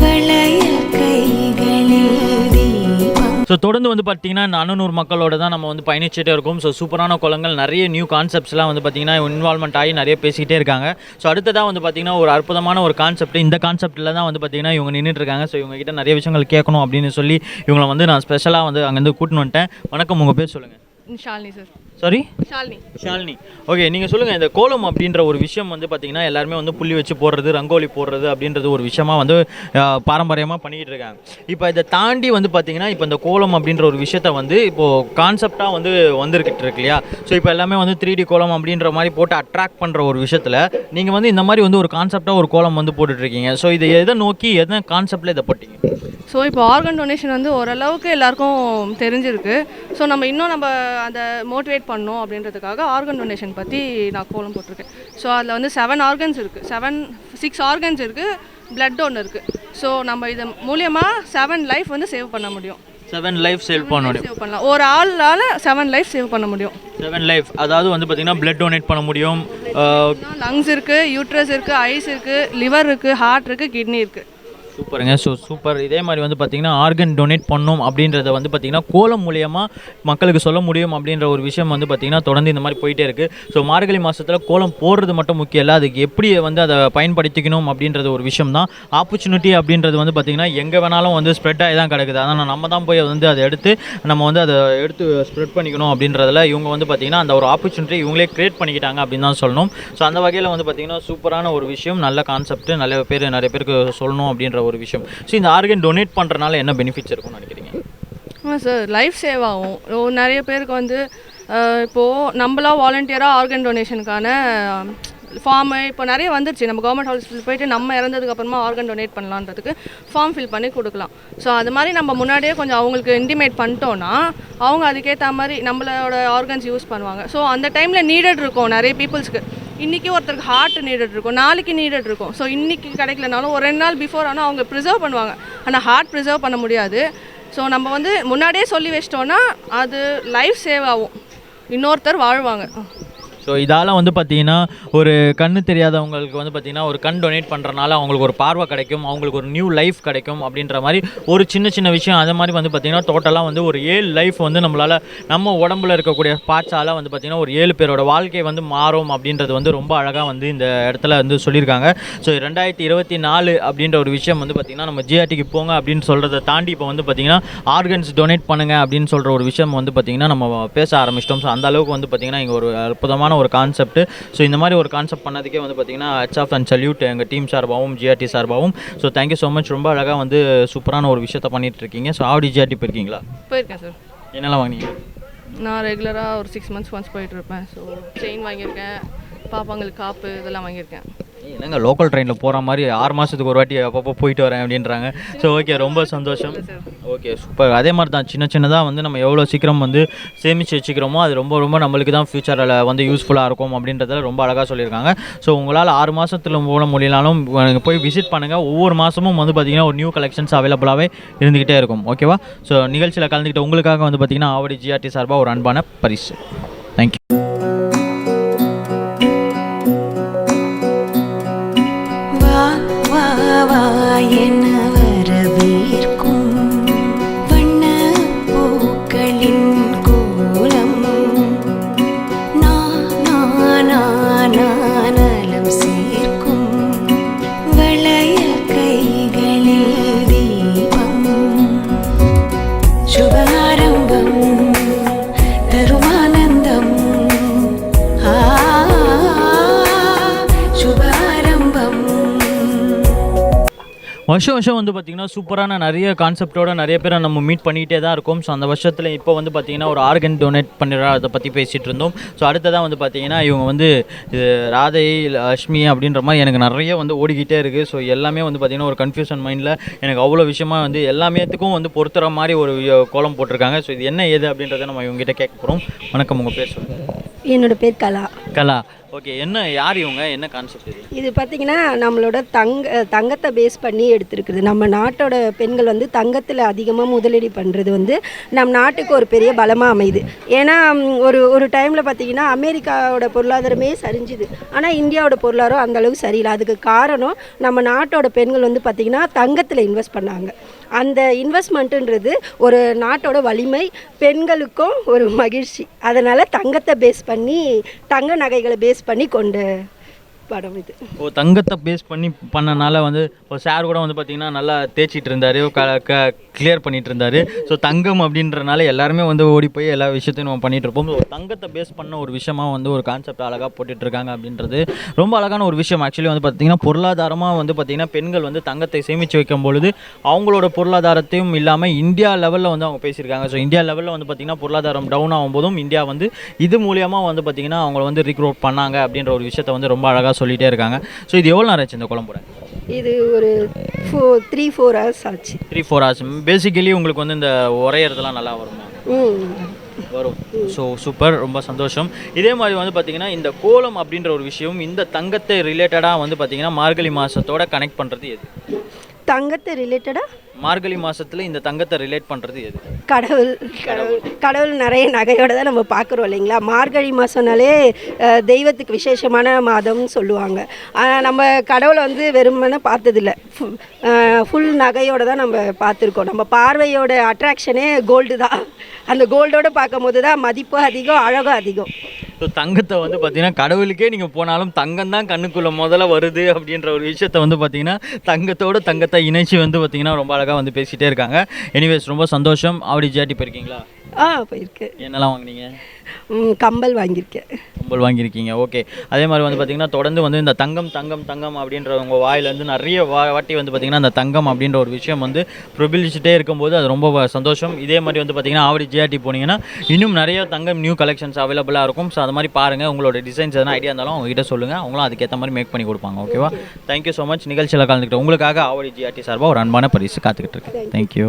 வளையல் கைகளில் தீபம். ஸோ தொடர்ந்து வந்து பார்த்தீங்கன்னா இந்த 600 மக்களோட தான் நம்ம வந்து பயணிச்சுட்டே இருக்கோம். ஸோ சூப்பரான கோலங்கள், நிறைய நியூ கான்செப்ட்ஸ்லாம் வந்து பார்த்தீங்கன்னா இன்வால்மெண்ட் ஆகி நிறைய பேசிக்கிட்டே இருக்காங்க. ஸோ அடுத்ததாக வந்து பார்த்தீங்கன்னா ஒரு அற்புதமான ஒரு கான்செப்ட், இந்த கான்செப்ட்டில் தான் வந்து பார்த்தீங்கன்னா இவங்க நின்றுட்டு இருக்காங்க. ஸோ இவங்க கிட்ட நிறைய விஷயங்கள் கேட்கணும் அப்படின்னு சொல்லி இவங்களை வந்து நான் ஸ்பெஷலாக வந்து அங்கேருந்து கூட்டின்னு வந்துட்டேன். வணக்கம், உங்கள் பேர் சொல்லுங்கள். Shalini sir. Sorry, Shalini. Shalini. Okay, நீங்கள் சொல்லுங்கள். இந்த கோலம் அப்படின்ற ஒரு விஷயம் வந்து பார்த்தீங்கன்னா எல்லாருமே வந்து புள்ளி வச்சு போடுறது, ரங்கோலி போடுறது அப்படின்றது ஒரு விஷயமா வந்து பாரம்பரியமாக பண்ணிக்கிட்டு இருக்காங்க. இப்போ இதை தாண்டி வந்து பார்த்தீங்கன்னா இப்போ இந்த கோலம் அப்படின்ற ஒரு விஷயத்த வந்து இப்போது கான்செப்டாக வந்து வந்துருக்கிட்டு இருக்கு இல்லையா? ஸோ இப்போ எல்லாமே வந்து 3D கோலம் அப்படின்ற மாதிரி போட்டு அட்ராக்ட் பண்ணுற ஒரு விஷயத்தில் நீங்கள் வந்து இந்த மாதிரி வந்து ஒரு கான்செப்டாக ஒரு கோலம் வந்து போட்டுட்ருக்கீங்க. ஸோ இதை எதை நோக்கி எதை கான்செப்டில் இதை போட்டிங்க? ஸோ இப்போ ஆர்கன் டொனேஷன் வந்து ஓரளவுக்கு எல்லாருக்கும் தெரிஞ்சிருக்கு. ஸோ நம்ம அதை மோட்டிவேட் பண்ணோம் அப்படின்றதுக்காக ஆர்கன் டொனேஷன் பற்றி நான் கோலம் போட்டிருக்கேன். ஸோ அதில் வந்து 7 ஆர்கன்ஸ் இருக்குது, 6 ஆர்கன்ஸ் இருக்குது, பிளட் ஒன்று இருக்குது. ஸோ நம்ம இது மூலியமாக 7 லைஃப் வந்து சேவ் பண்ண முடியும். 7 லைஃப் சேவ் பண்ணலாம். ஒரு ஆளால் 7 லைஃப் சேவ் பண்ண முடியும். 7 லைஃப், அதாவது வந்து பார்த்தீங்கன்னா பிளட் டொனேட் பண்ண முடியும். லங்ஸ் இருக்குது, யூட்ரஸ் இருக்குது, ஐஸ் இருக்குது, லிவர் இருக்குது, ஹார்ட் இருக்குது, கிட்னி இருக்குது. சூப்பருங்க. So super. இதே மாதிரி வந்து பார்த்திங்கன்னா ஆர்கன் டொனேட் பண்ணணும் அப்படின்றத வந்து பார்த்திங்கன்னா கோலம் மூலியமாக மக்களுக்கு சொல்ல முடியும் அப்படின்ற ஒரு விஷயம் வந்து பார்த்திங்கன்னா தொடர்ந்து இந்த மாதிரி போயிட்டே இருக்குது. ஸோ மார்கழி மாதத்தில் கோலம் போடுறது மட்டும் முக்கியம் இல்லை, அதுக்கு எப்படி வந்து அதை பயன்படுத்திக்கணும் அப்படின்றது ஒரு விஷயம் தான். ஆப்பர்ச்சுனிட்டி அப்படின்றது வந்து பார்த்திங்கன்னா எங்கே வேணாலும் வந்து ஸ்ப்ரெட் ஆகி தான் கிடக்குது. அதனால் நம்ம தான் போய் வந்து அதை எடுத்து ஸ்ப்ரெட் பண்ணிக்கணும் அப்படின்றதில் இவங்க வந்து பார்த்திங்கன்னா அந்த ஒரு ஆப்பர்ச்சுனிட்டி இவங்களே க்ரியேட் பண்ணிக்கிட்டாங்க அப்படின்னு தான் சொல்லணும். ஸோ அந்த வகையில் வந்து பார்த்திங்கன்னா சூப்பரான ஒரு விஷயம், நல்ல கான்செப்ட், நிறைய பேருக்கு சொல்லணும் அப்படின்ற ஒரு விஷயம். ஸோ இந்த ஆர்கன் டொனேட் பண்ணுறதுனால என்ன பெனிஃபிட்ஸ் இருக்கும்னு நினைக்கிறீங்க? சார், லைஃப் சேவ் ஆகும். நிறைய பேருக்கு வந்து இப்போது நம்மளா வாலண்டியராக ஆர்கன் டொனேஷனுக்கான ஃபார்மு இப்போ நிறைய வந்துருச்சு. நம்ம கவர்மெண்ட் ஹாஸ்பிட்டல் போயிட்டு நம்ம இறந்ததுக்கப்புறமா ஆர்கன் டொனேட் பண்ணலான்றதுக்கு ஃபார்ம் ஃபில் பண்ணி கொடுக்கலாம். ஸோ அது மாதிரி நம்ம முன்னாடியே கொஞ்சம் அவங்களுக்கு இன்டிமேட் பண்ணிட்டோன்னா அவங்க அதுக்கேற்ற மாதிரி நம்மளோட ஆர்கன்ஸ் யூஸ் பண்ணுவாங்க. ஸோ அந்த டைமில் நீடட் இருக்கும் நிறைய பீப்புள்ஸ்க்கு. இன்றைக்கி ஒருத்தருக்கு ஹார்ட் நீடட் இருக்கும், நாளைக்கு நீடட் இருக்கும். ஸோ இன்றைக்கி கிடைக்கலனாலும் ஒரு 2 நாள் பிஃபோர் ஆனால் அவங்க ப்ரிசர்வ் பண்ணுவாங்க. ஆனால் ஹார்ட் ப்ரிசர்வ் பண்ண முடியாது. ஸோ நம்ம வந்து முன்னாடியே சொல்லி வச்சிட்டோன்னா அது லைஃப் சேவ் ஆகும், இன்னொருத்தர் வாழ்வாங்க. ஸோ இதால் வந்து பார்த்திங்கன்னா ஒரு கண்ணு தெரியாதவங்களுக்கு வந்து பார்த்திங்கன்னா ஒரு கண் டொனேட் பண்ணுறனால அவங்களுக்கு ஒரு பார்வை கிடைக்கும், அவங்களுக்கு ஒரு நியூ லைஃப் கிடைக்கும் அப்படின்ற மாதிரி ஒரு சின்ன சின்ன விஷயம். அது மாதிரி வந்து பார்த்திங்கன்னா டோட்டலாக வந்து ஒரு 7 லைஃப் வந்து நம்மளால் நம்ம உடம்புல இருக்கக்கூடிய பார்ட்ஸால் வந்து பார்த்திங்கன்னா ஒரு 7 பேரோட வாழ்க்கை வந்து மாறும் அப்படின்றது வந்து ரொம்ப அழகாக வந்து இந்த இடத்துல வந்து சொல்லியிருக்காங்க. ஸோ 2024 அப்படின்ற ஒரு விஷயம் வந்து பார்த்திங்கன்னா நம்ம ஜிஆர்டிக்கு போங்க அப்படின்னு சொல்கிறத தாண்டி இப்போ வந்து பார்த்திங்கன்னா ஆர்கன்ஸ் டொனேட் பண்ணுங்க அப்படின்னு சொல்கிற ஒரு விஷயம் வந்து பார்த்திங்கன்னா நம்ம பேச ஆரம்பிச்சிட்டோம். ஸோ அந்த அளவுக்கு வந்து பார்த்திங்கன்னா இங்கே ஒரு அற்புதமான ஒரு கான்செப்ட். ஸோ இந்த மாதிரி ஒரு கான்செப்ட் பண்ணதுக்கே வந்து பார்த்திங்கன்னா ஹட்ஸ் ஆஃப் அண்ட் சல்யூட் எங்கள் டீம் சார்பாகவும் ஜிஆர்டி சார்பாகவும். So thank you so much. ரொம்ப அழகாக வந்து சூப்பரான ஒரு விஷயத்தை பண்ணிட்டு இருக்கீங்க. ஸோ ஆவடி ஜிஆர்டி போயிருக்கீங்களா? போயிருக்கேன் சார். என்னெல்லாம் வாங்கினீங்க? நான் ரெகுலராக ஒரு 6 months ஒன்ஸ் போயிட்டுருப்பேன். ஸோ செயின் வாங்கியிருக்கேன், பாப்பாங்களுக்கு காப்பு இதெல்லாம் வாங்கியிருக்கேன். என்னங்க லோக்கல் ட்ரெயினில் போகிற மாதிரி 6 மாதத்துக்கு ஒரு வாட்டி அப்பப்போ போயிட்டு வரேன் அப்படின்றாங்க. ஸோ ஓகே, ரொம்ப சந்தோஷம். Okay, super. அதே மாதிரி தான் சின்ன சின்னதாக வந்து நம்ம எவ்வளோ சீக்கிரம் வந்து சேமித்து வச்சுக்கிறோமோ அது ரொம்ப ரொம்ப நம்மளுக்கு தான் ஃப்யூச்சரில் வந்து யூஸ்ஃபுல்லாக இருக்கும் அப்படின்றத ரொம்ப அழகாக சொல்லியிருக்காங்க. ஸோ உங்களால் 6 மாதத்தில் போட முடியலாலும் போய் விசிட் பண்ணுங்கள். ஒவ்வொரு மாதமும் வந்து பார்த்திங்கன்னா ஒரு நியூ கலெக்ஷன்ஸ் அவைலபிளாகவே இருந்துக்கிட்டே இருக்கும். ஓகேவா? ஸோ நிகழ்ச்சியில் கலந்துக்கிட்ட உங்களுக்காக வந்து பார்த்திங்கன்னா ஆவடி ஜிஆர்டி சார்பாக ஒரு அன்பான பரிசு. தேங்க்யூ. என வரவேற்கும் வண்ண பூக்களின் கோலம் நலம் சேர்க்கும் வளையல் கைகளில் தீபம் சுபாரம்பம் தருமானந்தம் சுபாரம்பம். வருஷம் வருஷம் வந்து பார்த்திங்கன்னா சூப்பரான நிறைய கான்செப்டோட நிறைய பேரை நம்ம மீட் பண்ணிகிட்டே தான் இருக்கோம். ஸோ அந்த வருஷத்தில் இப்போ வந்து பார்த்திங்கன்னா ஒரு ஆர்கன் டொனேட் பண்ணுற அதை பற்றி பேசிகிட்டு இருந்தோம். ஸோ அடுத்ததான் வந்து பார்த்திங்கன்னா இவங்க வந்து ராதை லக்ஷ்மி அப்படின்ற மாதிரி எனக்கு நிறைய வந்து ஓடிக்கிட்டே இருக்குது. ஸோ எல்லாமே வந்து பார்த்திங்கன்னா ஒரு கன்ஃபியூஷன் மைண்டில் எனக்கு அவ்வளோ விஷயமாக வந்து எல்லாமேத்துக்கும் வந்து பொறுத்துற மாதிரி ஒரு கோலம் போட்டிருக்காங்க. ஸோ இது என்ன ஏது அப்படின்றத நம்ம இவங்ககிட்ட கேட்க போகிறோம். வணக்கம், உங்கள் பேர் சொல்லுங்கள். என்னோடய பேர் கலா. கலா, ஓகே. என்ன யார் இவங்க, என்ன கான்செப்ட் இது? இது பார்த்திங்கன்னா நம்மளோட தங்கத்தை பேஸ் பண்ணி எடுத்துருக்குது. நம்ம நாட்டோட பெண்கள் வந்து தங்கத்தில் அதிகமாக முதலீடு பண்ணுறது வந்து நம் நாட்டுக்கு ஒரு பெரிய பலமாக அமையுது. ஏன்னா ஒரு டைமில் பார்த்திங்கன்னா அமெரிக்காவோட பொருளாதாரமே சரிஞ்சுது, ஆனால் இந்தியாவோட பொருளாதாரம் அந்தளவுக்கு சரியில்லை. அதுக்கு காரணம் நம்ம நாட்டோட பெண்கள் வந்து பார்த்திங்கன்னா தங்கத்தில் இன்வெஸ்ட் பண்ணாங்க. அந்த இன்வெஸ்ட்மெண்ட்டுன்றது ஒரு நாட்டோட வலிமை, பெண்களுக்கும் ஒரு மகிழ்ச்சி. அதனால் தங்கத்தை பேஸ் பண்ணி தங்க நகைகளை பேஸ் பண்ணி கொண்டு படம் இது. தங்கத்தை பேஸ் பண்ணி பண்ணனால வந்து ஒரு சார் கூட வந்து பார்த்திங்கன்னா நல்லா தேய்ச்சிட்டு இருந்தார், கிளியர் பண்ணிகிட்டு இருந்தார். ஸோ தங்கம் அப்படின்றனால எல்லாருமே வந்து ஓடி போய் எல்லா விஷயத்தையும் நம்ம பண்ணிகிட்டு இருப்போம். ஸோ தங்கத்தை பேஸ் பண்ண ஒரு விஷயமாக வந்து ஒரு கான்செப்ட் அழகாக போட்டுட்ருக்காங்க அப்படின்றது ரொம்ப அழகான ஒரு விஷயம். ஆக்சுவலி வந்து பார்த்திங்கன்னா பொருளாதாரமாக வந்து பார்த்திங்கன்னா பெண்கள் வந்து தங்கத்தை சேமித்து வைக்கும் பொழுது அவங்களோட பொருளாதாரத்தையும் இல்லாமல் இந்தியா லெவலில் வந்து அவங்க பேசியிருக்காங்க. ஸோ இந்தியா லெவலில் வந்து பார்த்திங்கன்னா பொருளாதாரம் டவுன் ஆகும்போதும் இந்தியா வந்து இது மூலியமாக வந்து பார்த்திங்கன்னா அவங்கள வந்து ரீக்ரூட் பண்ணாங்க அப்படின்ற ஒரு விஷயத்தை வந்து ரொம்ப அழகாக சொல்லிகிட்டே இருக்காங்க. ஸோ இது எவ்வளோ நேரம் ஆச்சு இந்த குழம்பு? இது ஒரு 3-4 hours ஆச்சு. 3-4 hours. பேசிக்கலி உங்களுக்கு வந்து இந்த உரையிறதுலாம் நல்லா வருமா? வரும். ஸோ சூப்பர், ரொம்ப சந்தோஷம். இதே மாதிரி வந்து பார்த்திங்கன்னா இந்த கோலம் அப்படின்ற ஒரு விஷயம் இந்த தங்கத்தை ரிலேட்டடாக வந்து பார்த்திங்கன்னா மார்கழி மாதத்தோட கனெக்ட் பண்ணுறது எது? தங்கத்தை ரிலேட்டடாக மார்கழி மாதத்தில் இந்த தங்கத்தை ரிலேட் பண்ணுறது எது? கடவுள் நிறைய நகையோடு தான் நம்ம பார்க்குறோம் இல்லைங்களா. மார்கழி மாதம்னாலே தெய்வத்துக்கு விசேஷமான மாதம்னு சொல்லுவாங்க. ஆனால் நம்ம கடவுளை வந்து வெறுமனே பார்த்ததில்ல, ஃபுல் நகையோடு தான் நம்ம பார்த்துருக்கோம். நம்ம பார்வையோட அட்ராக்ஷனே கோல்டு தான். அந்த கோல்டோடு பார்க்கும் போது தான் மதிப்பு அதிகம், அழகும் அதிகம். ஸோ தங்கத்தை வந்து பார்த்திங்கன்னா கடவுளுக்கே நீங்கள் போனாலும் தங்கம் தான் கண்ணுக்குள்ளே முதல்ல வருது அப்படின்ற ஒரு விஷயத்தை வந்து பார்த்திங்கன்னா தங்கத்தை இணைச்சி வந்து பார்த்திங்கன்னா ரொம்ப அழகாக வந்து பேசிகிட்டே இருக்காங்க. எனிவேஸ், ரொம்ப சந்தோஷம். ஆவடி ஜிஆர்டி போயிருக்கீங்களா? போயிருக்கேன். என்னெல்லாம் வாங்கினீங்க? கம்பல் வாங்கியிருக்கேன். கம்பல் வாங்கியிருக்கீங்க, ஓகே. அதே மாதிரி வந்து பார்த்திங்கன்னா தொடர்ந்து வந்து இந்த தங்கம் அப்படின்ற உங்கள் வாயிலேருந்து நிறைய வாட்டி வந்து பார்த்திங்கன்னா அந்த தங்கம் அப்படின்ற ஒரு விஷயம் வந்து பிரபலிச்சுட்டே இருக்கும்போது அது ரொம்ப சந்தோஷம். இதே மாதிரி வந்து பார்த்திங்கன்னா ஆவடி ஜிஆர்டி போனீங்கன்னா இன்னும் நிறைய தங்கம் நியூ கலெக்ஷன்ஸ் அவைலபிளாக இருக்கும். ஸோ அது மாதிரி பாருங்கள். உங்களோட டிசைன்ஸ் எதனா ஐடியா இருந்தாலும் அவங்ககிட்ட சொல்லுங்கள், அவங்களும் அதுக்கேற்ற மாதிரி மேக் பண்ணி கொடுப்பாங்க. ஓகேவா? Thank you so much. நிகழ்ச்சியில் கலந்துக்கிட்டு உங்களுக்காக ஆவடி ஜிஆர்டி சார்பாக ஒரு அன்பான பரிசு காத்துக்கிட்டு இருக்கேன். தேங்க்யூ.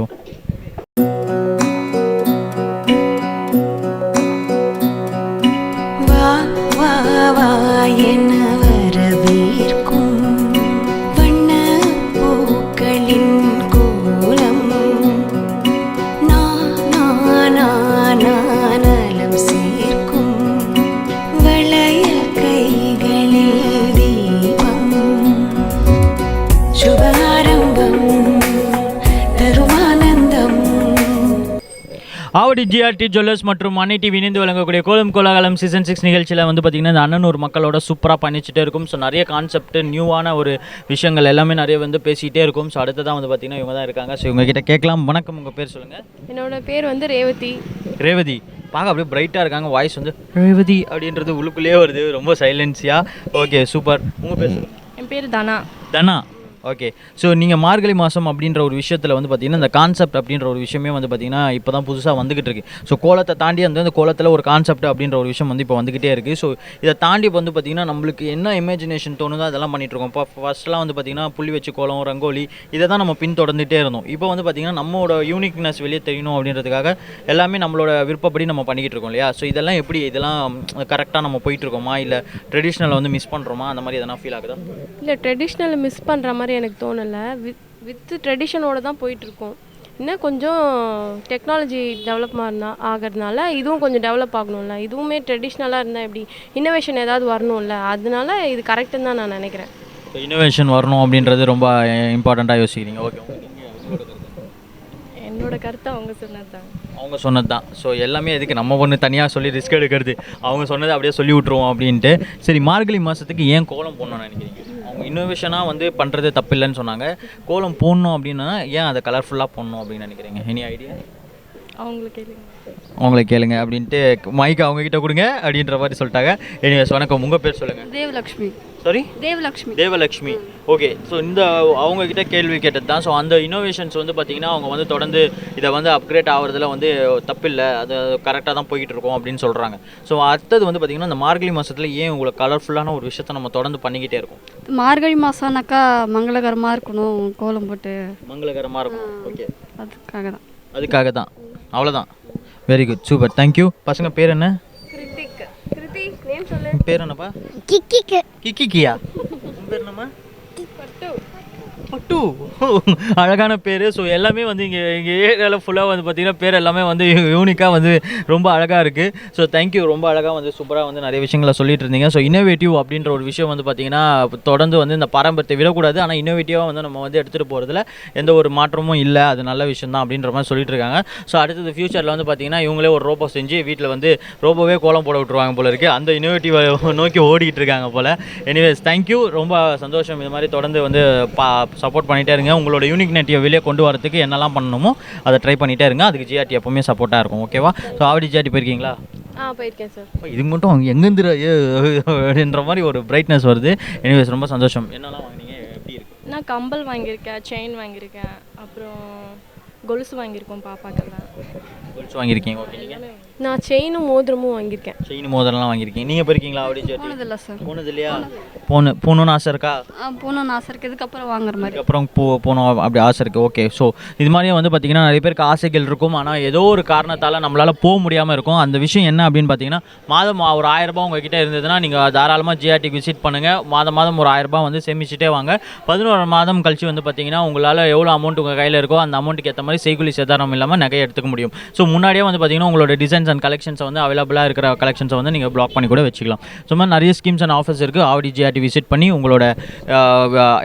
என வரவேற்கும் வண்ண பூக்களின் கோலம் நலம் சேர்க்கும் வளையல் ஆவடி ஜிஆர்டி ஜுவல்லர்ஸ் மற்றும் அன்னை டிவி இணைந்து வழங்கக்கூடிய கோலம் கோலாகலம் சீசன் 6 நிகழ்ச்சியில் வந்து பார்த்திங்கன்னா இந்த அண்ணனூர் மக்களோட சூப்பராக பண்ணிச்சுட்டே இருக்கும். ஸோ நிறைய கான்செப்ட் நியூவான ஒரு விஷயங்கள் எல்லாமே நிறைய வந்து பேசிகிட்டே இருக்கும். ஸோ அடுத்து தான் வந்து பார்த்திங்கன்னா இவங்க தான் இருக்காங்க. ஸோ இவங்ககிட்ட கேட்கலாம். வணக்கம், உங்கள் பேர் சொல்லுங்கள். என்னோட பேர் வந்து ரேவதி. ரேவதி பார்க்க அப்படியே பிரைட்டாக இருக்காங்க. வாய்ஸ் வந்து ரேவதி அப்படின்றது உள்ளுக்குள்ளேயே வருது, ரொம்ப சைலன்ஸியாக. Okay, super. உங்கள் பேர் சொல்லுங்கள். என் பேர் தனா. தனா, ஓகே. ஸோ நீங்கள் மார்கழி மாதம் அப்படின்ற ஒரு விஷயத்தில் வந்து பார்த்திங்கன்னா இந்த கான்செப்ட் அப்படின்ற ஒரு விஷயமே வந்து பார்த்திங்கன்னா இப்போ தான் புதுசாக வந்துக்கிட்டு இருக்குது. ஸோ கோலத்தை தாண்டி அந்த கோலத்தில் ஒரு கான்செப்ட் அப்படின்ற ஒரு விஷயம் வந்து இப்போ வந்துக்கிட்டே இருக்குது. ஸோ இதை தாண்டி வந்து பார்த்திங்கன்னா நம்மளுக்கு என்ன இமேஜினேஷன் தோணுதோ அதெல்லாம் பண்ணிகிட்ருக்கோம். இப்போ ஃபஸ்ட்லாம் வந்து பார்த்திங்கன்னா புள்ளி வச்சு கோலம், ரங்கோலி இதை தான் நம்ம பின்தொடர்ந்துகிட்டே இருந்தோம். இப்போ வந்து பார்த்திங்கன்னா நம்மளோட யூனிக்னஸ் வெளியே தெரியணும் அப்படின்றதுக்காக எல்லாமே நம்மளோட விருப்பப்படி நம்ம பண்ணிக்கிட்டு இருக்கோம் இல்லையா? ஸோ இதெல்லாம் எப்படி, இதெல்லாம் கரெக்டாக நம்ம போயிட்டுருக்கோமா, இல்லை ட்ரெடிஷ்னலை வந்து மிஸ் பண்ணுறோமா, அந்த மாதிரி எதனா ஃபீல் ஆகுதா? இல்லை, ட்ரெடிஷ்னலை மிஸ் பண்ணுற மாதிரி எனக்கு தோணலை. வித் ட்ரெடிஷனோடு தான் போயிட்டுருக்கோம். இன்னும் கொஞ்சம் டெக்னாலஜி டெவலப் ஆகிறதுனால இதுவும் கொஞ்சம் டெவலப் ஆகணும்ல. இதுவுமே ட்ரெடிஷ்னலாக இருந்தால் எப்படி, இன்னோவேஷன் ஏதாவது வரணும்ல. அதனால இது கரெக்டுன்னு தான் நான் நினைக்கிறேன். இன்னோவேஷன் வரணும் அப்படின்றது ரொம்ப இம்பார்ட்டண்ட்டாக யோசிக்கிறீங்க. ஓகே, என்னோட கருத்தை அவங்க சொன்னது தான். அவங்க சொன்னது தான். ஸோ எல்லாமே எதுக்கு நம்ம ஒன்று தனியாக சொல்லி ரிஸ்க் எடுக்கிறது, அவங்க சொன்னதை அப்படியே சொல்லி விட்ருவோம் அப்படின்ட்டு. சரி, மார்கழி மாதத்துக்கு ஏன் கோலம் போடணும்னு நினைக்கிறீங்க? அவங்க இன்னோவேஷனாக வந்து பண்ணுறது தப்பு இல்லைன்னு சொன்னாங்க. கோலம் போடணும் அப்படின்னா ஏன் அதை கலர்ஃபுல்லாக போடணும் அப்படின்னு நினைக்கிறீங்க? Any idea? அவங்களை கேளுங்க அப்படின்ட்டு மைக்கு அவங்கக்கிட்ட கொடுங்க அப்படின்ற மாதிரி சொல்லிட்டாங்க. எனிவேஸ், வணக்கம், உங்கள் பேர் சொல்லுங்கள். தேவலக்ஷ்மி. சாரி, தேவலக்ஷ்மி. தேவலக்ஷ்மி, ஓகே. ஸோ இந்த அவங்கக்கிட்ட கேள்வி கேட்டது தான். ஸோ அந்த இன்னோவேஷன்ஸ் வந்து பார்த்திங்கன்னா அவங்க வந்து தொடர்ந்து இதை வந்து அப்கிரேட் ஆகிறதுல வந்து தப்பில்லை, அது கரெக்டாக தான் போய்கிட்டு இருக்கோம் அப்படின்னு சொல்கிறாங்க. ஸோ அடுத்தது வந்து பார்த்திங்கன்னா இந்த மார்கழி மாதத்தில் ஏன் உங்களுக்கு கலர்ஃபுல்லான ஒரு விஷயத்தை நம்ம தொடர்ந்து பண்ணிக்கிட்டே இருக்கோம்? மார்கழி மாதம்னாக்கா மங்களகரமாக இருக்கணும், கோலம் போட்டு மங்களகரமாக இருக்கும். ஓகே, அதுக்காக தான். அவ்வளோதான். Very good, super, thank you. பசங்க பேர் என்ன? கிருத்திக். நேம் சொல்லு. பேர் என்னப்பா? கிக்கியா. பேர் என்னம்மா? பட்டு. அழகான பேர். ஸோ எல்லாமே வந்து இங்கே ஏரியாவில் ஃபுல்லாக வந்து பார்த்திங்கன்னா பேர் எல்லாமே வந்து யூனிக்காக வந்து ரொம்ப அழகாக இருக்குது. ஸோ தேங்க்யூ, ரொம்ப அழகாக வந்து சூப்பராக வந்து நிறைய விஷயங்களை சொல்லிட்டு இருந்தீங்க. ஸோ இன்னோவேட்டிவ் அப்படின்ற ஒரு விஷயம் வந்து பார்த்திங்கன்னா தொடர்ந்து வந்து இந்த பாரம்பரியத்தை விடக்கூடாது, ஆனால் இன்னோவேட்டிவாக வந்து நம்ம வந்து எடுத்துகிட்டு போகிறதுல எந்த ஒரு மாற்றமும் இல்லை, அது நல்ல விஷயம் தான் அப்படின்ற மாதிரி சொல்லிட்டு இருக்காங்க. ஸோ அடுத்தது ஃபியூச்சரில் வந்து பார்த்திங்கன்னா இவங்களே ஒரு ரோபோ செஞ்சு வீட்டில் வந்து ரோபோவே கோலம் போட விட்டுருவாங்க போல இருக்குது. அந்த இன்னோவேட்டிவை நோக்கி ஓடிக்கிட்டு இருக்காங்க போல். எனிவேஸ், தேங்க்யூ, ரொம்ப சந்தோஷம். இது மாதிரி தொடர்ந்து வந்து சப்போர்ட் பண்ணிகிட்டே இருங்க. உங்களோட யூனிக்னெட்டியை வெளியே கொண்டு வரதுக்கு என்னெல்லாம் பண்ணணுமோ அதை ட்ரை பண்ணிகிட்டே இருங்க. அதுக்கு ஜிஆர்டி எப்போவுமே சப்போர்ட்டாக இருக்கும். ஓகேவா? ஸோ ஆவடி ஜிஆர்டி போயிருக்கீங்களா? போயிருக்கேன் சார். இதுக்கு மட்டும் அவங்க எங்கேருந்து அப்படின்ற மாதிரி ஒரு பிரைட்னஸ் வருது. எனிவேஸ், ரொம்ப சந்தோஷம். என்னெல்லாம் வாங்கினீங்க, எப்படி இருக்குது? நான் கம்பல் வாங்கியிருக்கேன், செயின் வாங்கியிருக்கேன், அப்புறம் கொலுசு வாங்கியிருக்கோம் பாப்பாக்கெல்லாம். கொலுசு வாங்கியிருக்கீங்க, ஓகே. நீங்கள்? நான் செயினும் மோதிரமும் வாங்கியிருக்கேன். செயின் மோதிரம்லாம் வாங்கியிருக்கீங்க. நீங்கள் போயிருக்கீங்களா ஆவடி ஜிஆர்டி? போனதில்லை சார். போனது இல்லையா? போகணுன்னு ஆசை இருக்கா? போகணுன்னு ஆசை இருக்குது. இதுக்கப்புறம் வாங்குற மாதிரி. அதுக்கப்புறம் போகணும் அப்படி ஆசை இருக்குது. ஓகே. ஸோ இது மாதிரியே வந்து பார்த்திங்கன்னா நிறைய பேருக்கு ஆசைகள் இருக்கும், ஆனால் ஏதோ ஒரு காரணத்தால் நம்மளால் போக முடியாமல் இருக்கும். அந்த விஷயம் என்ன அப்படின்னு பார்த்தீங்கன்னா, மாதம் ஒரு 1000 ரூபாய் உங்ககிட்ட இருந்ததுன்னா நீங்கள் தாராளமாக ஜிஆர்டிக்கு விசிட் பண்ணுங்கள். மாதம் ஒரு 1000 ரூபாய் வந்து சேமிச்சுட்டே வாங்க. 11 மாதம் கழிச்சு வந்து பார்த்திங்கன்னா உங்களால் எவ்வளோ அமௌண்ட் உங்கள் கையில் இருக்கோ அந்த அமௌண்ட்டுக்கு ஏற்ற மாதிரி செய்கூலி சேதாரம் இல்லாமல் நகையை எடுத்துக்க முடியும். ஸோ முன்னாடியே வந்து பார்த்திங்கன்னா உங்களோட டிசைன்ஸ் அண்ட் கலெக்ஷன்ஸை வந்து அவைலபிளாக இருக்கிற கலெக்ஷன்ஸை வந்து நீங்கள் பிளாக் பண்ணி கூட வச்சுக்கலாம். ஸோ மாதிரி நிறைய ஸ்கீம்ஸ் அண்ட் ஆஃபர்ஸ் இருக்குது. ஆவடி ஜிஆர்டி விசிட் பண்ணி உங்களோட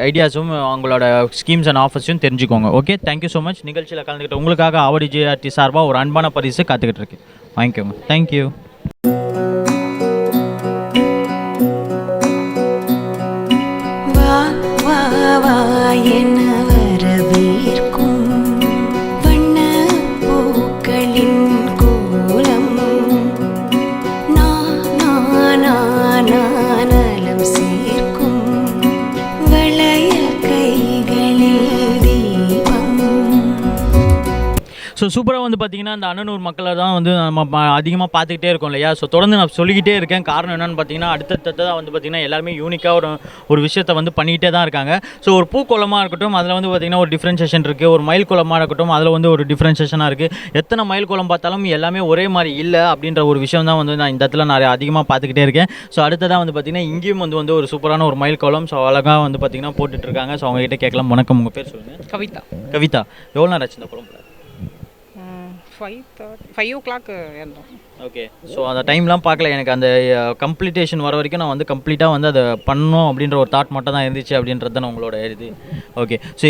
ஐடியாஸும் உங்களோட ஸ்கீம்ஸ் அண்ட் ஆஃபர்ஸையும் தெரிஞ்சுக்கோங்க. Okay, thank you so much. நிகழ்ச்சியில் கலந்துக்கிட்ட உங்களுக்காக ஆவடி ஜிஆர்டி சார்பாக ஒரு அன்பான பரிசு காத்துக்கிட்டு இருக்கு. வாங்கிக்கோங்க. தேங்க்யூ. வா வா வா என வரவேற்கும் வண்ண பூக்களின் கோலம் நலம் சேர்க்கும் வளையல் கைகளில் தீபம். ஸோ சூப்பராக வந்து பார்த்திங்கன்னா இந்த அண்ணனூர் மக்களை தான் வந்து நம்ம அதிகமாக பார்த்துக்கிட்டே இருக்கோம் இல்லையா? ஸோ தொடர்ந்து நான் சொல்லிக்கிட்டே இருக்கேன். காரணம் என்னென்னு பார்த்தீங்கன்னா அடுத்ததாக வந்து பார்த்திங்கன்னா எல்லாருமே யூனிக்காக ஒரு விஷயத்தை வந்து பண்ணிக்கிட்டே தான் இருக்காங்க. ஸோ ஒரு பூக்கோலமாக இருக்கட்டும், அதில் வந்து பார்த்திங்கன்னா ஒரு டிஃப்ரென்ஷேஷன் இருக்குது. ஒரு மயில் கோலமாக இருக்கட்டும், அதில் வந்து ஒரு டிஃப்ரென்ஷேஷனாக இருக்குது. எத்தனை மயில் கோலம் பார்த்தாலும் எல்லாமே ஒரே மாதிரி இல்லை அப்படின்ற ஒரு விஷயம் தான் வந்து நான் இந்த இடத்துல நிறைய அதிகமாக பார்த்துக்கிட்டே இருக்கேன். ஸோ அடுத்ததாக வந்து பார்த்திங்கன்னா இங்கேயும் வந்து ஒரு சூப்பரான ஒரு மயில் கோலம் ஸோ அழகாக வந்து பார்த்திங்கன்னா போட்டுட்ருக்காங்க. ஸோ அவங்ககிட்ட கேட்கலாம். வணக்கம், உங்கள் பேர் சொல்லுங்கள். கவிதா. கவிதா, எவ்வளோ நேரம் ஆச்சு இந்த கோலம்? 5:30 இருந்தோம். ஓகே. ஸோ அந்த டைம்லாம் பார்க்கல, எனக்கு அந்த கம்ப்ளீட்டேஷன் வர வரைக்கும் நான் வந்து கம்ப்ளீட்டாக வந்து அதை பண்ணணும் அப்படின்ற ஒரு தாட் மட்டும் தான் இருந்துச்சு அப்படின்றது தான் உங்களோட இது. ஓகே. ஸோ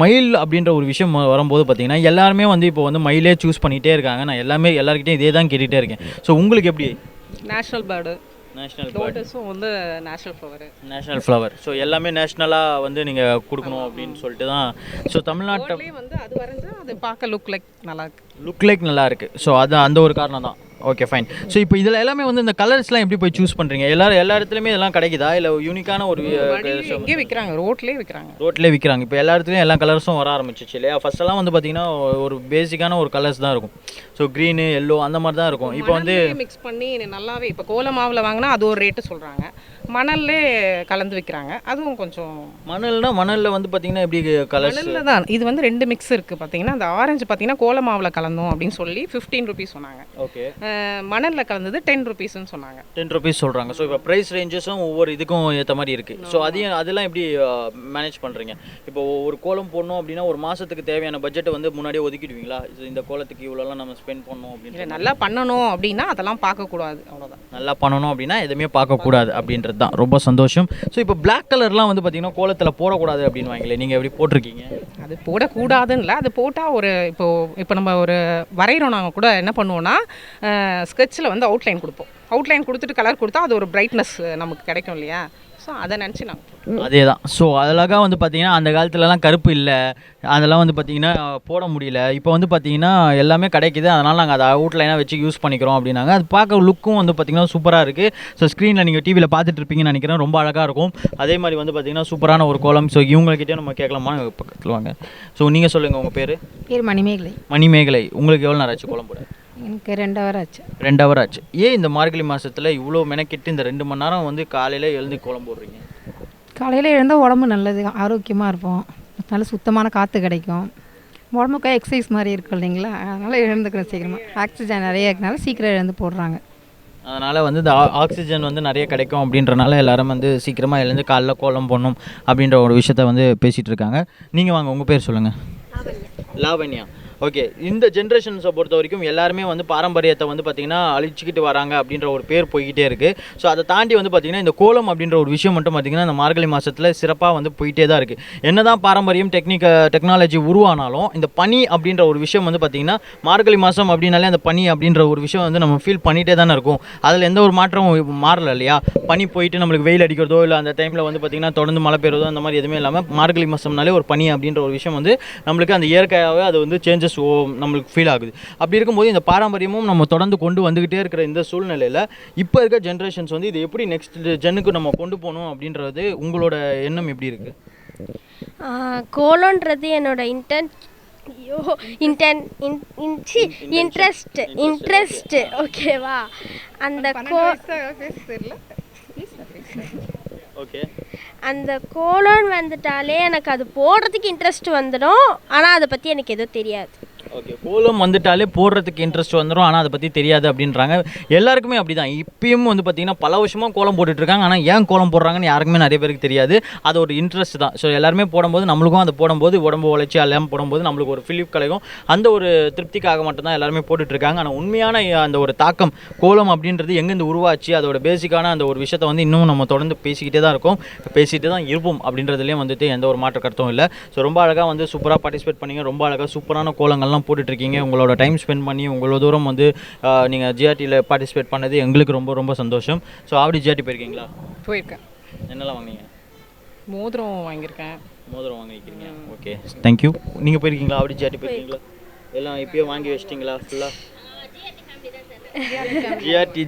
மயில் அப்படின்ற ஒரு விஷயம் வரும்போது பார்த்தீங்கன்னா எல்லாருமே வந்து இப்போ வந்து மயிலே சூஸ் பண்ணிகிட்டே இருக்காங்க. நான் எல்லாருக்கிட்டையும் இதே தான் கேட்டுகிட்டே இருக்கேன். ஸோ உங்களுக்கு எப்படி? நேஷ்னல் பேர்டு, நேஷ்னல் லோட்டஸும் வந்து நேஷ்னல் ஃப்ளவர். ஸோ எல்லாமே நேஷ்னலாக வந்து நீங்கள் கொடுக்கணும் அப்படின்னு சொல்லிட்டு தான். ஸோ தமிழ்நாட்டில் வந்து அது வரைஞ்சா அது பார்க்க லுக் லைக் நல்லா இருக்குது. ஸோ அது அந்த ஒரு காரணம் தான். Okay, fine. ஸோ இப்போ இதில் எல்லாமே வந்து இந்த கலர்ஸ்லாம் எப்படி போய் சூஸ் பண்ணுறீங்க? எல்லா இடத்துலையுமே இதெல்லாம் கிடைக்குதா, இல்லை யூனிக்கான ஒரு எங்கே விற்கிறாங்க? ரோட்லேயே விற்கிறாங்க. இப்போ எல்லா இடத்துலையும் எல்லா கலர்ஸும் வர ஆரம்பிச்சிச்சு இல்லையா? ஃபர்ஸ்டெல்லாம் வந்து பார்த்தீங்கன்னா ஒரு பேசிக்கான ஒரு கலர்ஸ் தான் இருக்கும். ஸோ க்ரீனு, எல்லோ அந்த மாதிரி தான் இருக்கும். இப்போ வந்து மிக்ஸ் பண்ணி நல்லாவே, இப்போ கோல மாவில் வாங்கினா அது ஒரு ரேட்டு சொல்கிறாங்க, மணல்லே கலந்து விற்கிறாங்க. அதுவும் கொஞ்சம் மணலில் வந்து பார்த்தீங்கன்னா எப்படி கலர்ஸ் தான். இது வந்து 2 மிக்ஸ் இருக்குது. பார்த்தீங்கன்னா அந்த ஆரஞ்சு பார்த்தீங்கன்னா கோல மாவில் கலந்தோம் அப்படின்னு சொல்லி 15 rupees சொன்னாங்க. ஓகே. மணலில் கலந்தது 10 rupeesன்னு சொன்னாங்க. 10 rupees சொல்கிறாங்க. ஸோ இப்போ ப்ரைஸ் ரேஞ்சஸும் ஒவ்வொரு இதுக்கும் ஏற்ற மாதிரி இருக்குது. ஸோ அதெல்லாம் எப்படி மேனேஜ் பண்ணுறீங்க? இப்போ ஒரு கோலம் போடணும் அப்படின்னா ஒரு மாதத்துக்கு தேவையான பட்ஜெட்டை வந்து முன்னாடியே ஒதுக்கிடுவீங்களா? இந்த கோலத்துக்கு இவ்வளோலாம் நம்ம ஸ்பெண்ட் பண்ணணும் அப்படின்னு. நல்லா பண்ணணும் அப்படின்னா அதெல்லாம் பார்க்கக்கூடாது, அவ்வளோதான். நல்லா பண்ணணும் அப்படின்னா எதுவுமே பார்க்கக்கூடாது அப்படின்றது தான். ரொம்ப சந்தோஷம். ஸோ இப்போ பிளாக் கலர்லாம் வந்து பார்த்தீங்கன்னா கோலத்தில் போடக்கூடாது அப்படின்னு வாங்கல, நீங்கள் எப்படி போட்டிருக்கீங்க? அது போடக்கூடாதுன்னு இல்லை, அது போட்டால் இப்போ நம்ம ஒரு வரைகிறோம், நாங்கள் கூட என்ன பண்ணுவோன்னா ஸ்கெட்சில் வந்து அவுட்லைன் கொடுப்போம். அவுட்லைன் கொடுத்துட்டு கலர் கொடுத்தா அது ஒரு பிரைட்னஸ் நமக்கு கிடைக்கும் இல்லையா? ஸோ அதை நினச்சி நாங்கள் அதே தான். ஸோ அழகாக வந்து பார்த்திங்கன்னா அந்த காலத்துலலாம் கருப்பு இல்லை, அதெல்லாம் வந்து பார்த்திங்கன்னா போட முடியல. இப்போ வந்து பார்த்திங்கன்னா எல்லாமே கிடைக்கிது, அதனால் நாங்கள் அதை அவுட்லைனாக வச்சு யூஸ் பண்ணிக்கிறோம் அப்படின்னாங்க. அது பார்க்க லுக்கும் வந்து பார்த்திங்கன்னா சூப்பராக இருக்குது. ஸோ ஸ்க்ரீனில் நீங்கள் டிவியில் பார்த்துட்டு இருப்பீங்கன்னு நினைக்கிறேன். ரொம்ப அழகாக இருக்கும். அதே மாதிரி வந்து பார்த்திங்கன்னா சூப்பரான ஒரு கோலம். ஸோ இவங்ககிட்டே நம்ம கேட்கலாமா? பக்கத்தில் வாங்க. ஸோ நீங்கள் சொல்லுங்கள், உங்கள் பேர்? மணிமேகலை. உங்களுக்கு எவ்வளோ நேரம் ஆச்சு கோலம் போட? எனக்கு 2 hour ஆச்சு. 2 hour ஆச்சு. ஏன் இந்த மார்கழி மாதத்தில் இவ்வளோ மெனக்கிட்டு இந்த 2 மணி நேரம் வந்து காலையில் எழுந்து கோலம் போடுறீங்க? காலையில் எழுந்தால் உடம்பு நல்லது, ஆரோக்கியமாக இருப்போம், நல்ல சுத்தமான காற்று கிடைக்கும், உடம்புக்கு எக்ஸசைஸ் மாதிரி இருக்கும் இல்லைங்களா? அதனால் எழுந்துக்கிறேன் சீக்கிரமாக. ஆக்சிஜன் நிறைய இருக்கனால சீக்கிரம் எழுந்து போடுறாங்க. அதனால் வந்து இந்த ஆக்சிஜன் வந்து நிறைய கிடைக்கும் அப்படின்றனால எல்லாரும் வந்து சீக்கிரமாக எழுந்து காலைல கோலம் போடணும் அப்படின்ற ஒரு விஷயத்த வந்து பேசிகிட்டு இருக்காங்க. நீங்கள் வாங்க, உங்கள் பேர் சொல்லுங்கள். லாவண்யா. ஓகே. இந்த ஜென்ரேஷன்ஸை பொறுத்த வரைக்கும் எல்லாருமே வந்து பாரம்பரியத்தை வந்து பார்த்திங்கன்னா அழிச்சிக்கிட்டு வராங்க அப்படின்ற ஒரு பேர் போய்கிட்டே இருக்குது. ஸோ அதை தாண்டி வந்து பார்த்திங்கன்னா இந்த கோலம் அப்படின்ற ஒரு விஷயம் மட்டும் பார்த்திங்கன்னா இந்த மார்கழி மாதத்தில் சிறப்பாக வந்து போயிட்டே தான் இருக்குது. என்ன தான் பாரம்பரியம் டெக்னாலஜி உருவானாலும் இந்த பனி அப்படின்ற ஒரு விஷயம் வந்து பார்த்திங்கன்னா மார்கழி மாதம் அப்படின்னாலே அந்த பனி அப்படின்ற ஒரு விஷயம் வந்து நம்ம ஃபீல் பண்ணிகிட்டே தானே இருக்கும். அதில் எந்த ஒரு மாற்றமும் மாறலை இல்லையா? பனி போயிட்டு நம்மளுக்கு வெயில் அடிக்கிறதோ இல்லை அந்த டைமில் வந்து பார்த்திங்கன்னா தொடர்ந்து மழை பெய்யறதோ அந்த மாதிரி எதுவுமே இல்லாமல் மார்கழி மாதம்னாலே ஒரு பனி அப்படின்ற ஒரு விஷயம் வந்து நம்மளுக்கு அந்த இயற்கையாகவே அது வந்து சேஞ்சஸ் நம்மளுக்கு ஃபீல் ஆகுது. அப்படி இருக்கும்போது இந்த பாரம்பரியமும் நம்ம தொடர்ந்து கொண்டு வந்துக்கிட்டே இருக்கிற இந்த சூழ்நிலையில் இப்போ இருக்க ஜென்ரேஷன்ஸ் வந்து இது எப்படி நெக்ஸ்ட் ஜென்னுக்கு நம்ம கொண்டு போகணும் அப்படின்றது உங்களோட எண்ணம் எப்படி இருக்குது? கோலன்றது என்னோட இன்ட்ரெஸ்ட் ஓகேவா? அந்த ஓகே. அந்த கோலம் வந்துட்டாலே எனக்கு அது போடுறதுக்கு இன்ட்ரெஸ்ட் வந்துடும், ஆனால் அதை பற்றி எனக்கு எதுவும் தெரியாது. ஓகே. கோலம் வந்துட்டாலே போடுறதுக்கு இன்ட்ரெஸ்ட் வந்துடும், ஆனால் அதை பற்றி தெரியாது அப்படின்றாங்க. எல்லாருக்குமே அப்படி தான். இப்பயும் வந்து பார்த்திங்கன்னா பல வருஷமாக கோலம் போட்டுட்ருக்காங்க, ஆனால் ஏன் கோலம் போடுறாங்கன்னு யாருக்குமே நிறைய பேருக்கு தெரியாது. அது ஒரு இன்ட்ரெஸ்ட் தான். ஸோ எல்லாருமே போடும்போது நம்மளுக்கும் அதை போடும்போது உடம்பு உழைச்சி எல்லாம் போடும்போது நம்மளுக்கு ஒரு ஃபிலிப் கிடைக்கும். அந்த ஒரு திருப்திக்காக மட்டும்தான் எல்லாருமே போட்டுட்ருக்காங்க. ஆனால் உண்மையான அந்த ஒரு தாக்கம் கோலம் அப்படின்றது எங்கேருந்து உருவாச்சு, அதோட பேசிக்கான அந்த ஒரு விஷயத்தை வந்து இன்னும் நம்ம தொடர்ந்து பேசிக்கிட்டே தான் இருக்கோம், பேசிகிட்டு தான் இருப்போம் அப்படின்றதுலேயும் வந்துட்டு எந்த ஒரு மாற்ற கருத்தும் இல்லை. ஸோ ரொம்ப அழகாக வந்து சூப்பராக பார்ட்டிசிபேட் பண்ணிங்க. ரொம்ப அழகாக சூப்பரான கோலங்கள்லாம் போட்டுட்ருக்கீங்க. உங்களோட டைம் ஸ்பெண்ட் பண்ணி உங்களோட தூரம் வந்து நீங்கள் ஜிஆர்டியில் பார்ட்டிசிபேட் பண்ணது எங்களுக்கு ரொம்ப ரொம்ப சந்தோஷம். ஸோ ஆவடி ஜிஆர்டி போயிருக்கீங்களா? போயிருக்கேன். என்னெல்லாம் வாங்கினீங்க? மோதிரம் வாங்கியிருக்கேன். மோதிரம் வாங்கிக்கிறீங்க. Okay, thank you. நீங்கள் போயிருக்கீங்களா? ஆவடி ஜிஆர்டி போயிருக்கீங்களா? எல்லாம் இப்போயே வாங்கி வச்சிட்டிங்களா ஃபுல்லாக?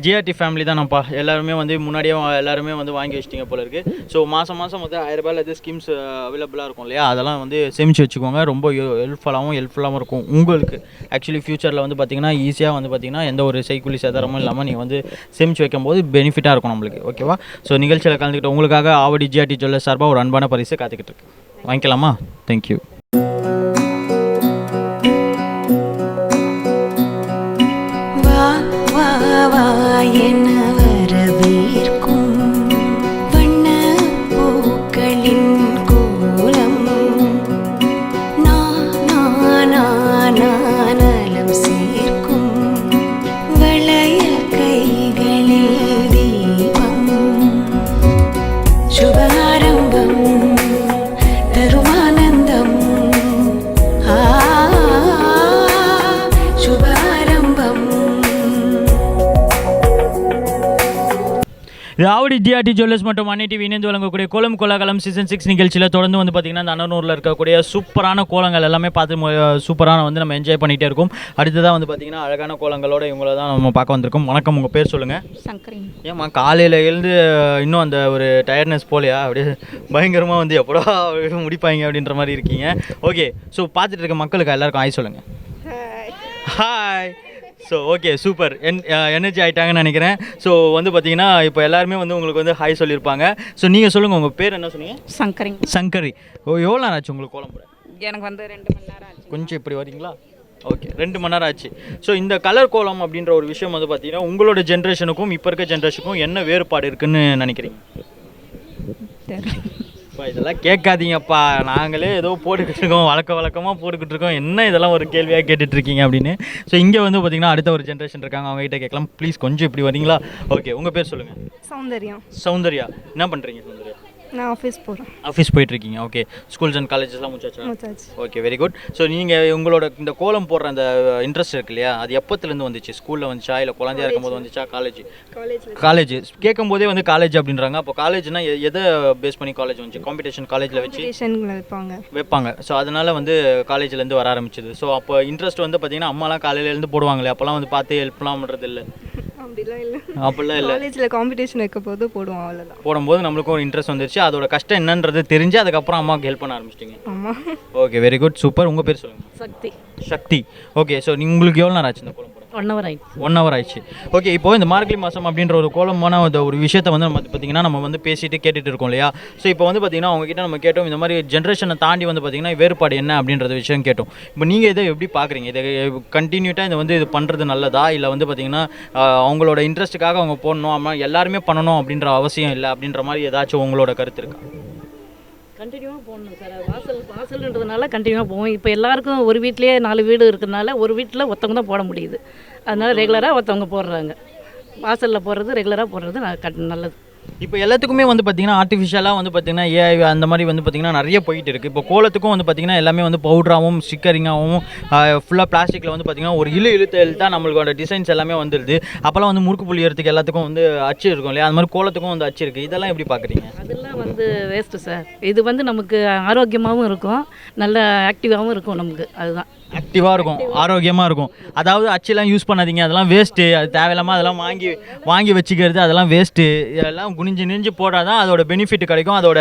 ஜிஆர்டி ஃபேமிலி தானப்பா. எல்லாருமே வந்து முன்னாடியே எல்லாருமே வந்து வாங்கி வச்சிட்டிங்க போல இருக்குது. ஸோ மாதம் வந்து 1000 ரூபாயில் எது ஸ்கீம்ஸ் அவைலபிளாக இருக்கும் இல்லையா? அதெல்லாம் வந்து சேமித்து வச்சுக்கோங்க. ரொம்ப ஹெல்ப்ஃபுல்லாகவும் இருக்கும் உங்களுக்கு. ஆக்சுவலி ஃப்யூச்சரில் வந்து பார்த்திங்கன்னா ஈஸியாக வந்து பார்த்திங்கன்னா எந்த ஒரு செய்கூலி சேதாரமும் இல்லாமல் நீங்கள் வந்து சேமித்து வைக்கும்போது பெனிஃபிட்டாக இருக்கும் நம்மளுக்கு. ஓகேவா? ஸோ நிகழ்ச்சியில் கலந்துக்கிட்ட உங்களுக்காக ஆவடி ஜிஆர்டி ஜுவல்லர்ஸ் சார்பாக ஒரு அன்பான பரிசு காத்துக்கிட்டு இருக்கு. வாங்கிக்கலாமா? தேங்க்யூ. என வரவேற்கும் வண்ண பூக்களின் கோலம் நலம் சேர் ஆவடி ஜிஆர்டி ஜுவல்லர்ஸ் மற்றும் அன்னை டிவி இணைந்து வழங்கக்கூடிய கோலம் கோலாகலம் சீசன் 6 நிகழ்ச்சியில் தொடர்ந்து வந்து பார்த்திங்கன்னா இந்த அன்னூரில் இருக்கக்கூடிய சூப்பரான கோலங்கள் எல்லாமே பார்த்து சூப்பரான வந்து நம்ம என்ஜாய் பண்ணிகிட்டே இருக்கோம். அடுத்ததாக வந்து பார்த்திங்கன்னா அழகான கோலங்களோட இவங்கள தான் நம்ம பார்க்க வந்திருக்கோம். வணக்கம், உங்கள் பேர் சொல்லுங்கள். சங்கரி. ஏம்மா காலையில் எழுந்து இன்னும் அந்த ஒரு டயர்ட்னஸ் போலையா? அப்படியே பயங்கரமாக வந்து எப்படா முடிப்பாங்க அப்படின்ற மாதிரி இருக்கீங்க. ஓகே, ஸோ பார்த்துட்டு இருக்க மக்களுக்கு எல்லாருக்கும் ஹாய் சொல்லுங்கள். Hi. So okay, super. Energy ஆகிட்டாங்கன்னு நினைக்கிறேன். ஸோ வந்து பார்த்தீங்கன்னா இப்போ எல்லாருமே வந்து உங்களுக்கு வந்து ஹாய் சொல்லியிருப்பாங்க. ஸோ நீங்கள் சொல்லுங்கள், உங்கள் பேர் என்ன சொன்னீங்க? சங்கரி. சங்கரி. ஓ, எவ்வளோ நேரம் ஆச்சு உங்களுக்கு கோலம் போட? எனக்கு வந்து 2 மணி நேரம் ஆச்சு. கொஞ்சம் இப்படி வரீங்களா? ஓகே, 2 மணி நேரம் ஆச்சு. ஸோ இந்த கலர் கோலம் அப்படின்ற ஒரு விஷயம் வந்து பார்த்தீங்கன்னா உங்களோட ஜென்ரேஷனுக்கும் இப்போ இருக்க ஜென்ரேஷனுக்கும் என்ன வேறுபாடு இருக்குன்னு நினைக்கிறீங்க? இப்போ இதெல்லாம் கேட்காதீங்கப்பா, நாங்களே ஏதோ போட்டுக்கிட்டு இருக்கோம், வழக்கமாக போட்டுக்கிட்டு இருக்கோம், என்ன இதெல்லாம் ஒரு கேள்வியாக கேட்டுட்ருக்கீங்க அப்படின்னு. ஸோ இங்கே வந்து பார்த்தீங்கன்னா அடுத்த ஒரு ஜென்ரேஷன் இருக்காங்க, அவங்ககிட்ட கேட்கலாம். ப்ளீஸ் கொஞ்சம் இப்படி வரீங்களா? ஓகே, உங்கள் பேர் சொல்லுங்கள். சௌந்தர்யா. சௌந்தர்யா, என்ன பண்ணுறீங்க சௌந்தர்யா? நான் ஆஃபீஸ் போகிறேன். ஆஃபீஸ் போயிட்டுருக்கீங்க. ஓகே, ஸ்கூல்ஸ் அண்ட் காலேஜஸ்லாம் முடிச்சாச்சு. Okay, very good. ஸோ நீங்கள் உங்களோட இந்த கோலம் போடுற அந்த இன்ட்ரெஸ்ட் இருக்கு இல்லையா, அது எப்போத்துலேருந்து வந்துச்சு? ஸ்கூலில் வந்துச்சா, இல்லை குழந்தையா இருக்கும்போது வந்துச்சா? காலேஜ் கேட்கும் போதே வந்து காலேஜ் அப்படின்றாங்க. அப்போ காலேஜ்னா எதை பேஸ் பண்ணி காலேஜ் வந்துச்சு? காம்படிஷன் காலேஜில் வச்சு வைப்பாங்க. ஸோ அதனால் வந்து காலேஜ்லேருந்து வர ஆரம்பிச்சிது. ஸோ அப்போ இன்ட்ரெஸ்ட் வந்து பார்த்தீங்கன்னா அம்மாலாம் காலையிலேருந்து போடுவாங்களே, அப்போல்லாம் வந்து பார்த்து ஹெல்ப்லாம் பண்ணுறது இல்லை? அப்படிலாம் இல்லை. காலேஜில் காம்படிஷன் வைக்க போது போடுவோம், அவ்வளோதான். போடும்போது நம்மளுக்கும் ஒரு இன்ட்ரெஸ்ட் வந்துருச்சு, அதோட கஷ்டம் என்னன்றது தெரிஞ்சு அதுக்கப்புறம் அம்மாவுக்கு ஹெல்ப் பண்ண ஆரம்பிச்சிட்டிங்க. ஆமாம். Okay, very good, super. உங்கள் பேர் சொல்லுங்கள். சக்தி. சக்தி. ஓகே, ஸோ உங்களுக்கு எவ்வளோ நேரம் ஆச்சு இந்த கோலம் போட? 1 hour ஆயிடுச்சு. 1 hour ஆயிடுச்சு. ஓகே, இப்போ இந்த மார்கழி மாதம் அப்படின்ற ஒரு கோலமான ஒரு விஷயத்தை வந்து நம்ம பார்த்திங்கன்னா நம்ம வந்து பேசிட்டு கேட்டுட்டு இருக்கோம் இல்லையா? ஸோ இப்போ வந்து பார்த்திங்கன்னா அவங்ககிட்ட நம்ம கேட்டோம், இந்த மாதிரி ஜென்ரேஷனை தாண்டி வந்து பார்த்திங்கன்னா வேறுபாடு என்ன அப்படின்றது விஷயம் கேட்டோம். இப்போ நீங்கள் இதை எப்படி பார்க்குறீங்க? இதை கண்டினியூட்டாக இதை வந்து இது பண்ணுறது நல்லதா, இல்லை வந்து பார்த்திங்கன்னா அவங்களோட இன்ட்ரெஸ்ட்டுக்காக அவங்க போடணும், அம்மா எல்லாருமே பண்ணணும் அப்படின்ற அவசியம் இல்லை அப்படின்ற மாதிரி ஏதாச்சும் உங்களோட கருத்து இருக்கா? கண்டினியூவாக போடணும் சார். வாசல்ன்றதுனால கண்டினியூவாக போவோம். இப்போ எல்லாருக்கும் ஒரு வீட்லேயே 4 வீடு இருக்கிறதுனால ஒரு வீட்டில் ஒருத்தவங்க தான் போட முடியுது. அதனால் ரெகுலராக ஒருத்தவங்க போடுறாங்க. வாசலில் போடுறது, ரெகுலராக போடுறது நல்லது. இப்போ எல்லாத்துக்குமே வந்து பார்த்திங்கன்னா ஆர்டிஃபிஷியலாக வந்து பார்த்திங்கன்னா ஏஐ அந்த மாதிரி வந்து பார்த்திங்கன்னா நிறைய போயிட்டு இருக்குது. இப்போ கோலத்துக்கும் வந்து பார்த்திங்கன்னா எல்லாமே வந்து பவுடராகவும் ஸ்டிக்கரிங்காகவும் ஃபுல்லாக பிளாஸ்டிக்கில் வந்து பார்த்திங்கன்னா ஒரு இழுத்தா நம்மளோட டிசைன்ஸ் எல்லாமே வந்துடுது. அப்போல்லாம் வந்து முறுக்கு புள்ளியறதுக்கு எல்லாத்துக்கும் வந்து அச்சு இருக்கும் இல்லையா, அது மாதிரி கோலத்துக்கும் வந்து அச்சு இருக்குது. இதெல்லாம் எப்படி பார்க்குறீங்க? அதெல்லாம் வந்து வேஸ்ட்டு சார். இது வந்து நமக்கு ஆரோக்கியமாகவும் இருக்கும், நல்ல ஆக்டிவாகவும் இருக்கும். நமக்கு அதுதான் ஆக்டிவாக இருக்கும், ஆரோக்கியமாக இருக்கும். அதாவது அச்செல்லாம் யூஸ் பண்ணாதீங்க, அதெல்லாம் வேஸ்ட்டு. அது தேவையில்லாமல் அதெல்லாம் வாங்கி வச்சுக்கிறது அதெல்லாம் வேஸ்ட்டு. இதெல்லாம் குனிஞ்சு போட்டால் தான் அதோட பெனிஃபிட் கிடைக்கும், அதோட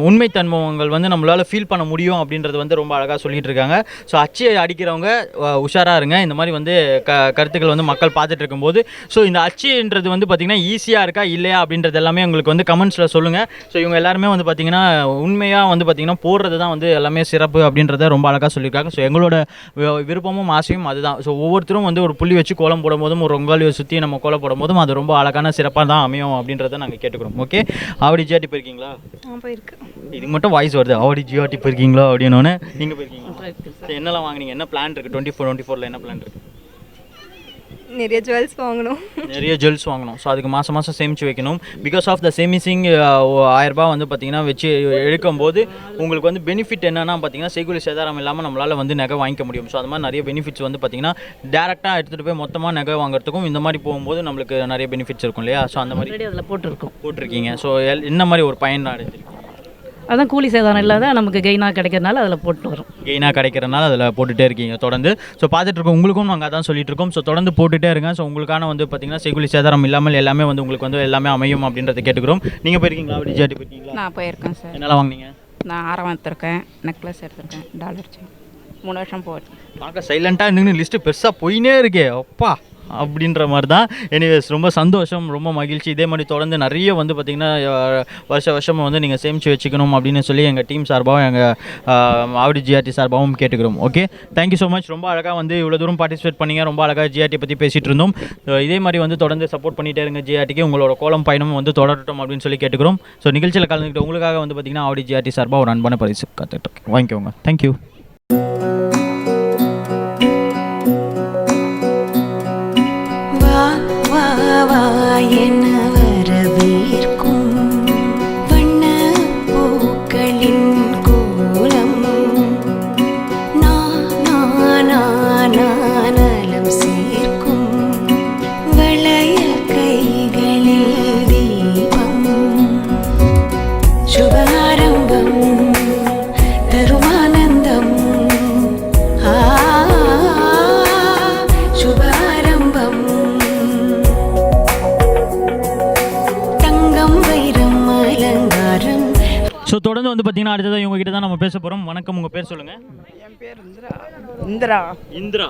உண்மைத்தன்மங்கள் வந்து நம்மளால் ஃபீல் பண்ண முடியும் அப்படின்றது வந்து ரொம்ப அழகாக சொல்லிகிட்டு இருக்காங்க. ஸோ அச்சு அடிக்கிறவங்க உஷாராக இருங்க. இந்த மாதிரி வந்து கருத்துக்கள் வந்து மக்கள் பார்த்துட்டு இருக்கும்போது, ஸோ இந்த அச்சுன்றது வந்து பார்த்திங்கன்னா ஈஸியாக இருக்கா இல்லையா அப்படின்றது எல்லாமே உங்களுக்கு வந்து கமெண்ட்ஸில் சொல்லுங்கள். ஸோ இவங்க எல்லாருமே வந்து பார்த்திங்கன்னா உண்மையாக வந்து பார்த்திங்கன்னா போடுறது தான் வந்து எல்லாமே சிறப்பு அப்படின்றத ரொம்ப அழகாக சொல்லியிருக்காங்க. ஸோ எங்களோட விருப்பமும் ஆசையும் அதுதான். ஸோ ஒவ்வொருத்தரும் வந்து ஒரு புள்ளி வச்சு கோலம் போடும்போதும் ஒரு ரொங்காலியை சுற்றி நம்ம கோலம் போடும்போதும் அது ரொம்ப அழகான சிறப்பாக தான் அமையும் அப்படின்றத நாங்கள் கேட்டுக்கிறோம். ஓகே, ஆவடி ஜிஆர்டி போயிருக்கீங்களா? போயிருக்கு. இது மட்டும் வாய்ஸ் வருது, ஆவடி ஜிஆர்டி போயிருக்கீங்களா அப்படின்னோடனே. நீங்கள் போயிருக்கீங்களா? என்னெல்லாம் வாங்கினீங்க? என்ன பிளான் இருக்குது? 24 என்ன பிளான் இருக்குது? நிறைய ஜுவல்ஸ் வாங்கணும். ஸோ அதுக்கு மாதம் சேமித்து வைக்கணும். பிகாஸ் ஆஃப் த சேமிசிங் 1000 ரூபாய் வந்து பார்த்திங்கன்னா வச்சு எடுக்கும்போது உங்களுக்கு வந்து பெனிஃபிட் என்னென்னா பார்த்திங்கன்னா செய்கூலி சேதாரம் இல்லாமல் நம்மளால் வந்து நகை வாங்கிக்க முடியும். ஸோ அது மாதிரி நிறைய பெனிஃபிட்ஸ் வந்து பார்த்திங்கன்னா டேரெக்டாக எடுத்துகிட்டு போய் மொத்தமாக நகை வாங்குறதுக்கும் இந்த மாதிரி போகும்போது நம்மளுக்கு நிறைய பெனிஃபிட்ஸ் இருக்கும் இல்லையா? ஸோ அந்த மாதிரி அதில் போட்டிருக்கீங்க. ஸோ என்ன மாதிரி ஒரு பயன் அடைஞ்சிருக்கீங்க? அதான் கூலி சேதாரம் இல்லாத நமக்கு கெயினாக கிடைக்கிறதுனால அதில் போட்டு வரும். கெயினாக கிடைக்கிறதுனால அதில் போட்டுகிட்டே இருக்கீங்க தொடர்ந்து. ஸோ பார்த்துட்டு இருக்கோம், உங்களுக்கும் நாங்கள் அதான் சொல்லிட்டு இருக்கோம். ஸோ தொடர்ந்து போட்டுகிட்டே இருங்க. ஸோ உங்களுக்கான வந்து பார்த்திங்கன்னா செய்கூலி சேதாரம் இல்லாமல் எல்லாமே வந்து உங்களுக்கு வந்து எல்லாமே அமையும் அப்படின்றத கேட்டுக்கிறோம். நீங்கள் போயிருக்கீங்களா? ஆவடி ஜிஆர்டி போயிருக்கீங்களா? நான் போயிருக்கேன் சார். என்னெல்லாம் வாங்கினீங்க? நான் ஆரம் எடுத்திருக்கேன், நெக்லஸ் எடுத்திருக்கேன், டாலர் செயின். 3 வருஷம் போச்சு. பார்க்க சைலண்ட்டாக நின்று லிஸ்ட்டு பெருசாக போயினே இருக்கே அப்பா அப்படின்ற மாதிரி தான். எனிவேஸ் ரொம்ப சந்தோஷம், ரொம்ப மகிழ்ச்சி. இதே மாதிரி தொடர்ந்து நிறைய வந்து பார்த்திங்கன்னா வருஷமாக வந்து நீங்கள் சேமித்து வச்சுக்கணும் அப்படின்னு சொல்லி எங்கள் டீம் சார்பாகவும் எங்கள் ஆவடி ஜிஆர்டி சார்பாகவும் கேட்டுக்கிறோம். Okay, thank you so much. ரொம்ப அழகாக வந்து இவ்வளோ தூரம் பார்ட்டிசிபேட் பண்ணிங்க. ரொம்ப அழகாக ஜிஆர்டி பற்றி பேசிகிட்டு இருந்தோம். இதே மாதிரி வந்து தொடர்ந்து சப்போர்ட் பண்ணிகிட்டே இருங்க ஜிஆர்டிக்கு. உங்களோட கோலம் பயணம் வந்து தொடரட்டும் அப்படின்னு சொல்லி கேட்டுக்கிறோம். ஸோ நிகழ்ச்சியில் கலந்துக்கிட்டு உங்களுக்காக வந்து பார்த்திங்கன்னா ஆவடி ஜிஆர்டி சார்பாக ஒரு அன்பான பரிசு காத்துட்ருக்கேன், வாங்கிக்கோங்க. தேங்க்யூ. என வரவேற்கும் வண்ண பூக்களின் கோலம் நலம் சேர்க்கும் வளையல் கைகளில் ஸோ தொடர்ந்து வந்து பார்த்தீங்கன்னா அடுத்ததான் இவங்க கிட்ட தான் நம்ம பேச போகிறோம். வணக்கம், உங்கள் பேர் சொல்லுங்கள். என் பேர் இந்திரா. இந்திரா.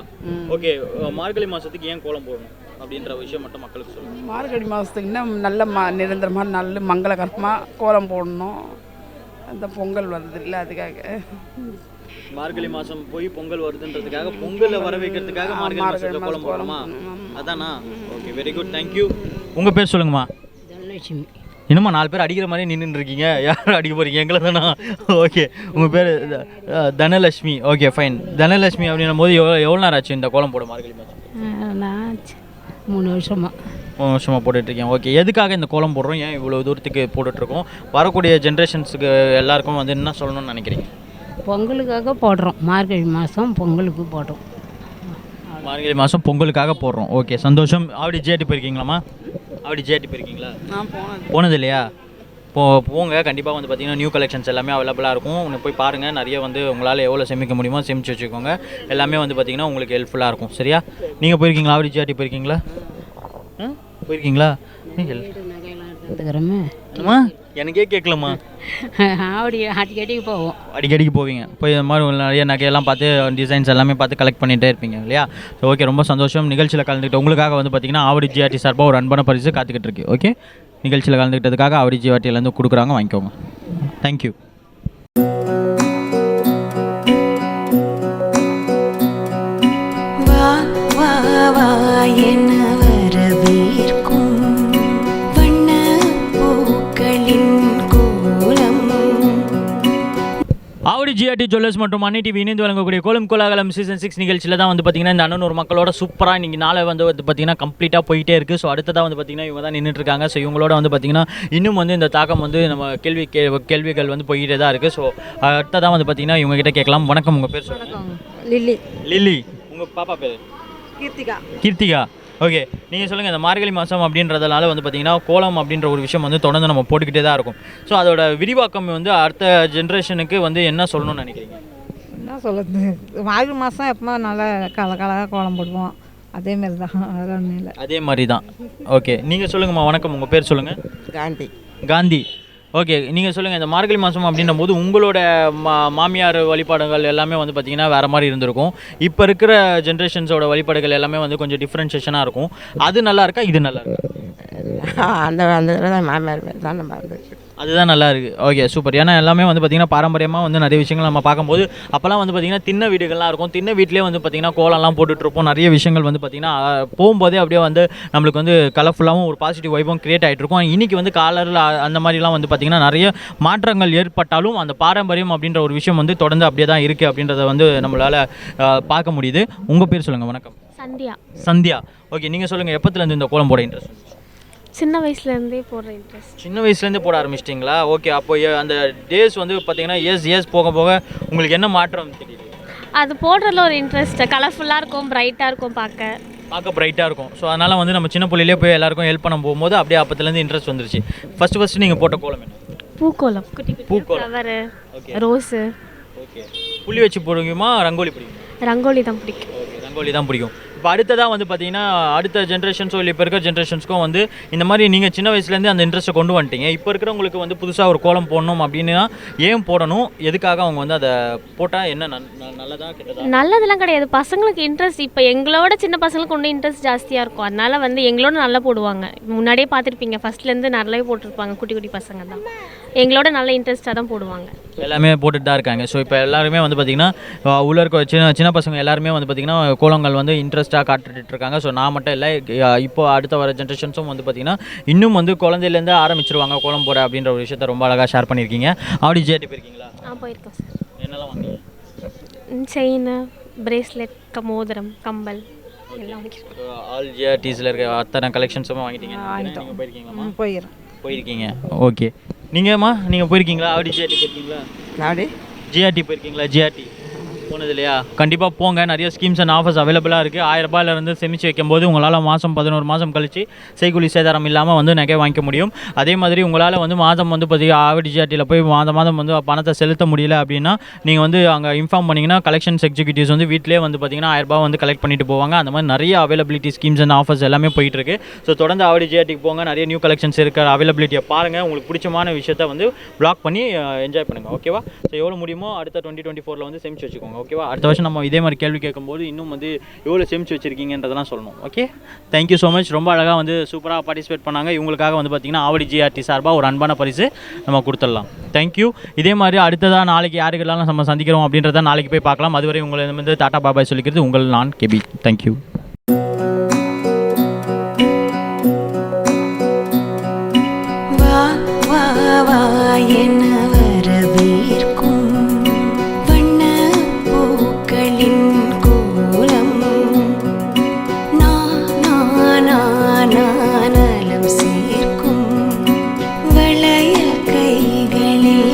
ஓகே, மார்கழி மாதத்துக்கு ஏன் கோலம் போடணும் அப்படின்ற விஷயம் மட்டும் மக்களுக்கு சொல்லுங்கள். மார்கழி மாதத்துக்கு இன்னும் நல்ல நிரந்தரமாக நல்ல மங்களகரமாக கோலம் போடணும். அந்த பொங்கல் வருது இல்லை, அதுக்காக மார்கழி மாதம் போய் பொங்கல் வருதுன்றதுக்காக, பொங்கலை வர வைக்கிறதுக்காக மார்கழி மாதத்தில் கோலம் போடணுமா? அதானா? Okay, very good, thank you. உங்கள் பேர் சொல்லுங்கம்மா. தனலட்சுமி. இன்னுமா 4 பேர் அடிக்கிற மாதிரி நின்றுட்டு இருக்கீங்க. யார் அடிக்க போகிறீங்க? எங்களை தானா? ஓகே, உங்கள் பேர் தனலட்சுமி. Okay, fine. தனலட்சுமி அப்படின்னும் போது எவ்வளோ நேரம் ஆச்சு இந்த கோலம் போட மார்கழி மாதம்? நான் 3 வருஷமாக. 3 வருஷமாக போட்டுட்ருக்கேன். ஓகே, எதுக்காக இந்த கோலம் போடுறோம், ஏன் இவ்வளோ தூரத்துக்கு போட்டுட்ருக்கோம், வரக்கூடிய ஜென்ரேஷன்ஸுக்கு எல்லாருக்கும் வந்து என்ன சொல்லணும்னு நினைக்கிறீங்க? பொங்கலுக்காக போடுறோம். மார்கழி மாதம் பொங்கலுக்கு போடுறோம். மார்கழி மாதம் பொங்கலுக்காக போடுறோம். ஓகே, சந்தோஷம். அப்படி ஜிஆர்டி போயிருக்கீங்களாம்மா? அப்படி ஜிஆர்டி போயிருக்கீங்களா? நான் போனது இல்லையா? போங்க, கண்டிப்பாக வந்து பார்த்தீங்கன்னா நியூ கலெக்ஷன்ஸ் எல்லாமே அவைலபிளாக இருக்கும். உங்களுக்கு போய் பாருங்கள். நிறைய வந்து உங்களால் எவ்வளோ சேமிக்க முடியுமோ சேமித்து வச்சுக்கோங்க. எல்லாமே வந்து பார்த்தீங்கன்னா உங்களுக்கு ஹெல்ப்ஃபுல்லாக இருக்கும். சரியா? நீங்கள் போயிருக்கீங்களா? அப்படி ஜிஆர்டி போயிருக்கீங்களா? போயிருக்கீங்களா? எடுத்துக்கிறோமே. எனக்கே கேட்கலம்மா. அப்படி அடிக்கடிக்கு போவோம். அடிக்கடிக்கு போவீங்க. போய் இந்த மாதிரி நிறைய நகையெல்லாம் பார்த்து டிசைன்ஸ் எல்லாமே பார்த்து கலெக்ட் பண்ணிகிட்டே இருப்பீங்க இல்லையா? ஸோ ஓகே, ரொம்ப சந்தோஷம். நிகழ்ச்சியில் கலந்துக்கிட்டு உங்களுக்காக வந்து பார்த்தீங்கன்னா ஆவடி ஜிஆர்டி சார்பாக ஒரு அன்பான பரிசு காத்துக்கிட்டு இருக்கு. ஓகே, நிகழ்ச்சியில் கலந்துக்கிட்டதுக்காக ஆவடி ஜிஆர்டியிலேருந்து கொடுக்குறாங்க, வாங்கிக்கோங்க. தேங்க்யூ. வா வா வா என வரவேற்கும் வண்ண பூக்களின் கோலம். ஆவடி ஜிஆர்டி ஜுவல்லர்ஸ் மற்றும் அன்னை டிவி இணைந்து வழங்கக்கூடிய கோலம் கோலாகலம் சீசன் 6 நிகழ்ச்சியில் தான் வந்து பார்த்தீங்கன்னா இந்த அண்ணன் ஒரு மக்களோட சூப்பராக இன்றைக்கி நாளை வந்து பார்த்தீங்கன்னா கம்ப்ளீட்டாக போயிட்டே இருக்குது. ஸோ அடுத்ததாக வந்து பார்த்தீங்கன்னா இவங்க தான் நின்றுட்டுருக்காங்க. ஸோ இவங்களோட வந்து பார்த்தீங்கன்னா இன்னும் வந்து இந்த தாக்கம் வந்து நம்ம கேள்விகள் வந்து போயிட்டே தான் இருக்குது. ஸோ அடுத்ததாக வந்து பார்த்தீங்கன்னா இவங்க கிட்ட கேட்கலாம். வணக்கம், உங்கள் பேர் சொல்லுங்கள். லில்லி. லில்லி. உங்கள் பாப்பா பேர்? கீர்த்திகா. கீர்த்திகா. ஓகே, நீங்கள் சொல்லுங்கள். இந்த மார்கழி மாதம் அப்படின்றதுனால வந்து பார்த்திங்கன்னா கோலம் அப்படின்ற ஒரு விஷயம் வந்து தொடர்ந்து நம்ம போட்டுக்கிட்டே தான் இருக்கும். ஸோ அதோட விரிவாக்கம் வந்து அடுத்த ஜென்ரேஷனுக்கு வந்து என்ன சொல்லணும்னு நினைக்கிறீங்க? என்ன சொல்லுறது, மார்கழி மாதம் எப்போ நல்லா கலகலகாக கோலம் போடுவோம். அதேமாரி தான், வேறு ஒன்றும் இல்லை. அதே மாதிரி தான். ஓகே, நீங்கள் சொல்லுங்கம்மா. வணக்கம், உங்கள் பேர் சொல்லுங்கள். காந்தி. காந்தி. ஓகே, நீங்கள் சொல்லுங்கள். இந்த மார்கழி மாதம் அப்படின்ற போது உங்களோட மாமியார் வழிபாடுகள் எல்லாமே வந்து பார்த்திங்கன்னா வேறு மாதிரி இருந்திருக்கும். இப்போ இருக்கிற ஜென்ரேஷன்ஸோட வழிபாடுகள் எல்லாமே வந்து கொஞ்சம் டிஃப்ரென்ஷியேஷனாக இருக்கும். அது நல்லா இருக்கா, இது நல்லா இருக்கா? அந்த மாமியார் தான் நம்ம அதுதான் நல்லா இருக்குது. Okay, super. ஏன்னா எல்லாமே வந்து பார்த்திங்கன்னா பாரம்பரியமாக வந்து நிறைய விஷயங்கள் நம்ம பார்க்கும்போது அப்போல்லாம் வந்து பார்த்திங்கன்னா திண்ணை வீடுகள்லாம் இருக்கும். திண்ணை வீட்டிலே வந்து பார்த்திங்கன்னா கோலம்லாம் போட்டுட்ருப்போம். நிறைய விஷயங்கள் வந்து பார்த்திங்கன்னா போகும்போதே அப்படியே வந்து நம்மளுக்கு வந்து கலர்ஃபுல்லாகவும் ஒரு பாசிட்டிவ் வைபும் க்ரியேட் ஆகிட்டு இருக்கும். இன்றைக்கி வந்து காலரில் அந்த மாதிரிலாம் வந்து பார்த்திங்கன்னா நிறைய மாற்றங்கள் ஏற்பட்டாலும் அந்த பாரம்பரியம் அப்படின்ற ஒரு விஷயம் வந்து தொடர்ந்து அப்படியே தான் இருக்குது அப்படின்றத வந்து நம்மளால் பார்க்க முடியுது. உங்கள் பேர் சொல்லுங்கள். வணக்கம். சந்தியா. சந்தியா. ஓகே, நீங்கள் சொல்லுங்கள். எப்போத்துலேருந்து இந்த கோலம் போட இன்ட்ரெஸ்ட்? சின்ன வயசுலேருந்தே போடுற இன்ட்ரெஸ்ட். சின்ன வயசுலேருந்தே போட ஆரம்பிச்சிட்டிங்களா? ஓகே, அப்போ அந்த டேஸ் வந்து பார்த்தீங்கன்னா இயர்ஸ் போக போக உங்களுக்கு என்ன மாற்றம் தெரியுது? அது போடுறதுல ஒரு இன்ட்ரெஸ்ட், கலர்ஃபுல்லாக இருக்கும், பிரைட்டாக இருக்கும், பார்க்க பிரைட்டாக இருக்கும். ஸோ அதனால் வந்து நம்ம சின்ன பிள்ளையிலே போய் எல்லாருக்கும் ஹெல்ப் பண்ண போகும்போது அப்படியே அப்போத்துலேருந்து இன்ட்ரெஸ்ட் வந்துருச்சு. ஃபஸ்ட்டு நீங்கள் போட்ட கோலம் என்ன? பூக்கோலம். பூக்கோலம், ஃப்ளவரு, ரோஸு. ஓகே, புள்ளி வச்சு போடுவீங்கம்மா, ரங்கோலி பிடிக்கும்? ரங்கோலி தான் பிடிக்கும். ஓகே, ரங்கோலி தான் பிடிக்கும். இப்போ அடுத்ததாக வந்து பார்த்தீங்கன்னா அடுத்த ஜென்ரேஷன்ஸோ இல்லை இப்போ இருக்கிற ஜென்ரேஷன்ஸ்க்கும் வந்து இந்த மாதிரி நீங்கள் சின்ன வயசுலேருந்து அந்த இன்ட்ரெஸ்ட்டை கொண்டு வந்துட்டீங்க. இப்போ இருக்கிறவங்களுக்கு வந்து புதுசாக ஒரு கோலம் போடணும் அப்படின்னா ஏன் போடணும், எதுக்காக அவங்க வந்து அதை போட்டால் என்ன நல்லதா கெட்டதா? நல்லதெல்லாம் கிடையாது, பசங்களுக்கு இன்ட்ரெஸ்ட். இப்போ எங்களோட சின்ன பசங்களுக்கு ஒன்றும் இன்ட்ரெஸ்ட் ஜாஸ்தியாக இருக்கும். அதனால் வந்து எங்களோட நல்லா போடுவாங்க. முன்னாடியே பார்த்துருப்பீங்க, ஃபஸ்ட்லேருந்து நிறைய போட்டிருப்பாங்க. குட்டி குட்டி பசங்க தான் எங்களோட நல்ல இன்ட்ரெஸ்ட்டாக தான் போடுவாங்க. எல்லாமே போட்டுட்டு தான் இருக்காங்க. ஸோ இப்போ எல்லாருமே வந்து பார்த்திங்கன்னா உள்ள இருக்க சின்ன பசங்க எல்லாருமே வந்து பார்த்திங்கன்னா கோலங்கள் வந்து இன்ட்ரெஸ்ட்டாக காட்டுட்டு இருக்காங்க. ஸோ நான் மட்டும் இல்லை, இப்போ அடுத்த வர ஜென்ரேஷன்ஸும் வந்து பார்த்திங்கன்னா இன்னும் வந்து குழந்தையிலேருந்து ஆரம்பிச்சிருவாங்க கோலம் போட அப்படின்ற ஒரு விஷயத்தை ரொம்ப அழகாக ஷேர் பண்ணியிருக்கீங்க. அப்படி ஜிஆர்டி போயிருக்கீங்களா? போயிருக்கோம் சார். என்னெல்லாம் வாங்கினீங்க? செயின், பிரேஸ்லெட், மோதிரம், கம்பல் எல்லாம் வாங்கியிருக்கோம். ஆல் ஜிஆர்டிஸில் இருக்க அத்தனை கலெக்ஷன்ஸுமே வாங்கிட்டீங்க. நீங்கள் போயிருக்கீங்களாம்மா? போயிருக்கீங்க. ஓகே, நீங்கம்மா நீங்கள் போயிருக்கீங்களா? அப்படி ஜிஆர்டி போயிருக்கீங்களா? நாடி ஜிஆர்டி போயிருக்கீங்களா? ஜிஆர்டி போனது இல்லையா? கண்டிப்பாக போங்க. நிறைய ஸ்கீம்ஸ் அண்ட் ஆஃபர்ஸ் அவைலபிளாக இருக்குது. 1000 ரூபாயிலிருந்து சேமித்து வைக்கும்போது உங்களால் மாதம் 11 மாதம் கழிச்சு செய்கூலி சேதாரம் இல்லாமல் வந்து நகை வாங்கிக்க முடியும். அதே மாதிரி உங்களால் வந்து மாதம் வந்து பார்த்தீங்கன்னா ஆவடி ஜிஆர்டியில் போய் மாதம் வந்து பணத்தை செலுத்த முடியல அப்படின்னா நீங்கள் வந்து அங்கே இன்ஃபார்ம் பண்ணிங்கன்னா கலெக்ஷன்ஸ் எக்ஸிக்யூட்டிவ்ஸ் வந்து வீட்டிலே வந்து பார்த்தீங்கன்னா 1000 ரூபாய் வந்து கலெக்ட் பண்ணிட்டு போவாங்க. அந்த மாதிரி நிறைய அவைலபிலிட்டி ஸ்கீம்ஸ் அண்ட் ஆஃபர்ஸ் எல்லாமே போயிட்டுருக்கு. ஸோ தொடர்ந்து ஆவடி ஜிஆர்டிக்கு போங்க. நிறைய நியூ கலெக்ஷன்ஸ் இருக்கிற அவைலபிலிட்டியை பாருங்கள். உங்களுக்கு பிடிச்சமான விஷயத்தை வந்து பிளாக் பண்ணி என்ஜாய் பண்ணுங்கள். ஓகேவா? ஸோ எவ்வளோ முடியுமோ அடுத்த 2024 வந்து சேமிச்சு வச்சுக்கோங்க. ஓகேவா? அடுத்த வருஷம் நம்ம இதே மாதிரி கேள்வி கேட்கும்போது இன்னும் வந்து எவ்வளோ சேமிச்சு வச்சிருக்கீங்கன்றதெல்லாம் சொல்லணும். Okay, thank you so much. ரொம்ப அழகாக வந்து சூப்பராக பார்ட்டிசிபேட் பண்ணாங்க. இவங்களுக்காக வந்து பார்த்திங்கன்னா ஆவடி ஜிஆர்டி சார்பாக ஒரு அன்பான பரிசு நம்ம கொடுத்துடலாம். தேங்க்யூ. இதே மாதிரி அடுத்ததாக நாளைக்கு யாருக்கெல்லாம் நம்ம சந்திக்கிறோம் அப்படின்றத நாளைக்கு போய் பார்க்கலாம். அதுவரை உங்களை வந்து டாடா பாபாய் சொல்லிக்கிறது உங்கள் நான் கேபி. தேங்க்யூ. வா வா வா என்ன வரவேற்கும் வண்ண பூக்களின் கோலம் நானம் சேர்க்கும் வளையல் கைகளில்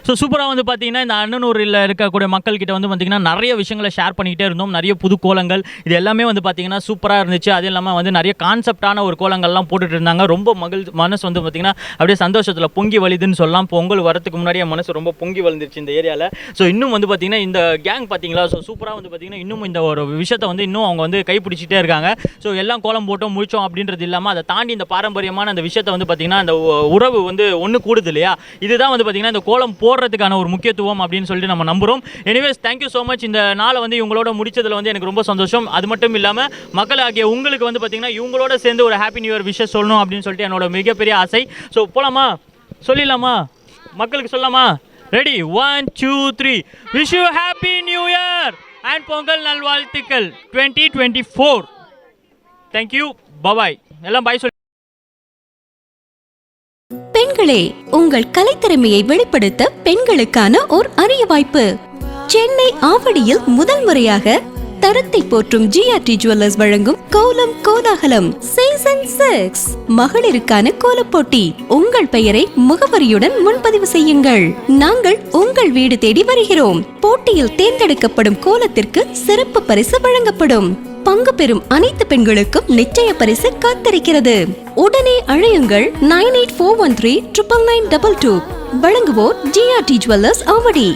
ஸோ சூப்பராக வந்து பார்த்தீங்கன்னா இந்த அண்ணனூரில் இருக்கக்கூடிய மக்கள்கிட்ட வந்து பார்த்திங்கன்னா நிறைய விஷயங்களை ஷேர் பண்ணிக்கிட்டே இருந்தோம். நிறைய புது கோலங்கள் இது எல்லாமே வந்து பார்த்திங்கன்னா சூப்பராக இருந்துச்சு. அது இல்லாமல் வந்து நிறைய கான்செப்டான ஒரு கோலங்கள்லாம் போட்டுட்டு இருந்தாங்க. ரொம்ப மனசு வந்து பார்த்திங்கன்னா அப்படியே சந்தோஷத்தில் பொங்கி வலிதுன்னு சொல்லலாம். பொங்கல் வரத்துக்கு முன்னாடி என் மனசு ரொம்ப பொங்கி வளர்ந்துருச்சு இந்த ஏரியாவில். ஸோ இன்னும் வந்து பார்த்திங்கன்னா இந்த கேங் பார்த்திங்களா, ஸோ சூப்பராக வந்து பார்த்திங்கன்னா இன்னும் இந்த ஒரு விஷயத்தை வந்து இன்னும் அவங்க வந்து கைப்பிடிச்சிட்டே இருக்காங்க. ஸோ எல்லாம் கோலம் போட்டோம் முடித்தோம் அப்படின்றது இல்லாமல் அதை தாண்டி இந்த பாரம்பரியமான அந்த விஷயத்தை வந்து பார்த்திங்கன்னா அந்த உறவு வந்து ஒன்று கூடுது இல்லையா? இதுதான் வந்து பார்த்திங்கன்னா இந்த கோலம் போடுறதுக்கான ஒரு முக்கியத்துவம் அப்படின்னு சொல்லிட்டு நம்ம நம்புறோம். Anyways thank you so much. இந்த நாளை வந்து இவங்களோட முடிச்சதுல வந்து எனக்கு ரொம்ப சந்தோஷம். அது மட்டும் இல்லாமல் மக்களாகிய உங்களுக்கு வந்து பார்த்தீங்கன்னா இவங்களோட சேர்ந்து ஒரு ஹாப்பி நியூ இயர் விஷஸ் சொல்லணும் அப்படின்னு சொல்லிட்டு என்னோட மிகப்பெரிய ஆசை. ஸோ போலாமா? சொல்லிடலாமா? மக்களுக்கு சொல்லலாமா? Ready? 1 2 3. Wish you happy new year and Pongal நல்வாழ்த்துக்கள் 2024. தேங்க்யூ. பாய். எல்லாம் பாய் சொல்லி. பெண்களே, உங்கள் கலைத்திறமையை வெளிப்படுத்த பெண்களுக்கான ஓர் அரிய வாய்ப்பு. சென்னை ஆவடியில் முதல் முறையாக தரத்தை போற்றும் ஜிஆர்டி ஜுவல்லர்ஸ் வழங்கும் கோலம் கோலாகலம் சீசன் 6 மகளிருக்கான கோலப் போட்டி. உங்கள் பெயரை முகவரியுடன் முன்பதிவு செய்யுங்கள். நாங்கள் உங்கள் வீடு தேடி வருகிறோம். போட்டியில் தேர்ந்தெடுக்கப்படும் கோலத்திற்கு சிறப்பு பரிசு வழங்கப்படும். பங்கு பெறும் அனைத்து பெண்களுக்கும் நிச்சய பரிசு காத்திருக்கிறது. உடனே அழையுங்கள் 9841399922. வழங்குவோர் ஜிஆர்டி ஜுவல்லர்ஸ் ஆவடி.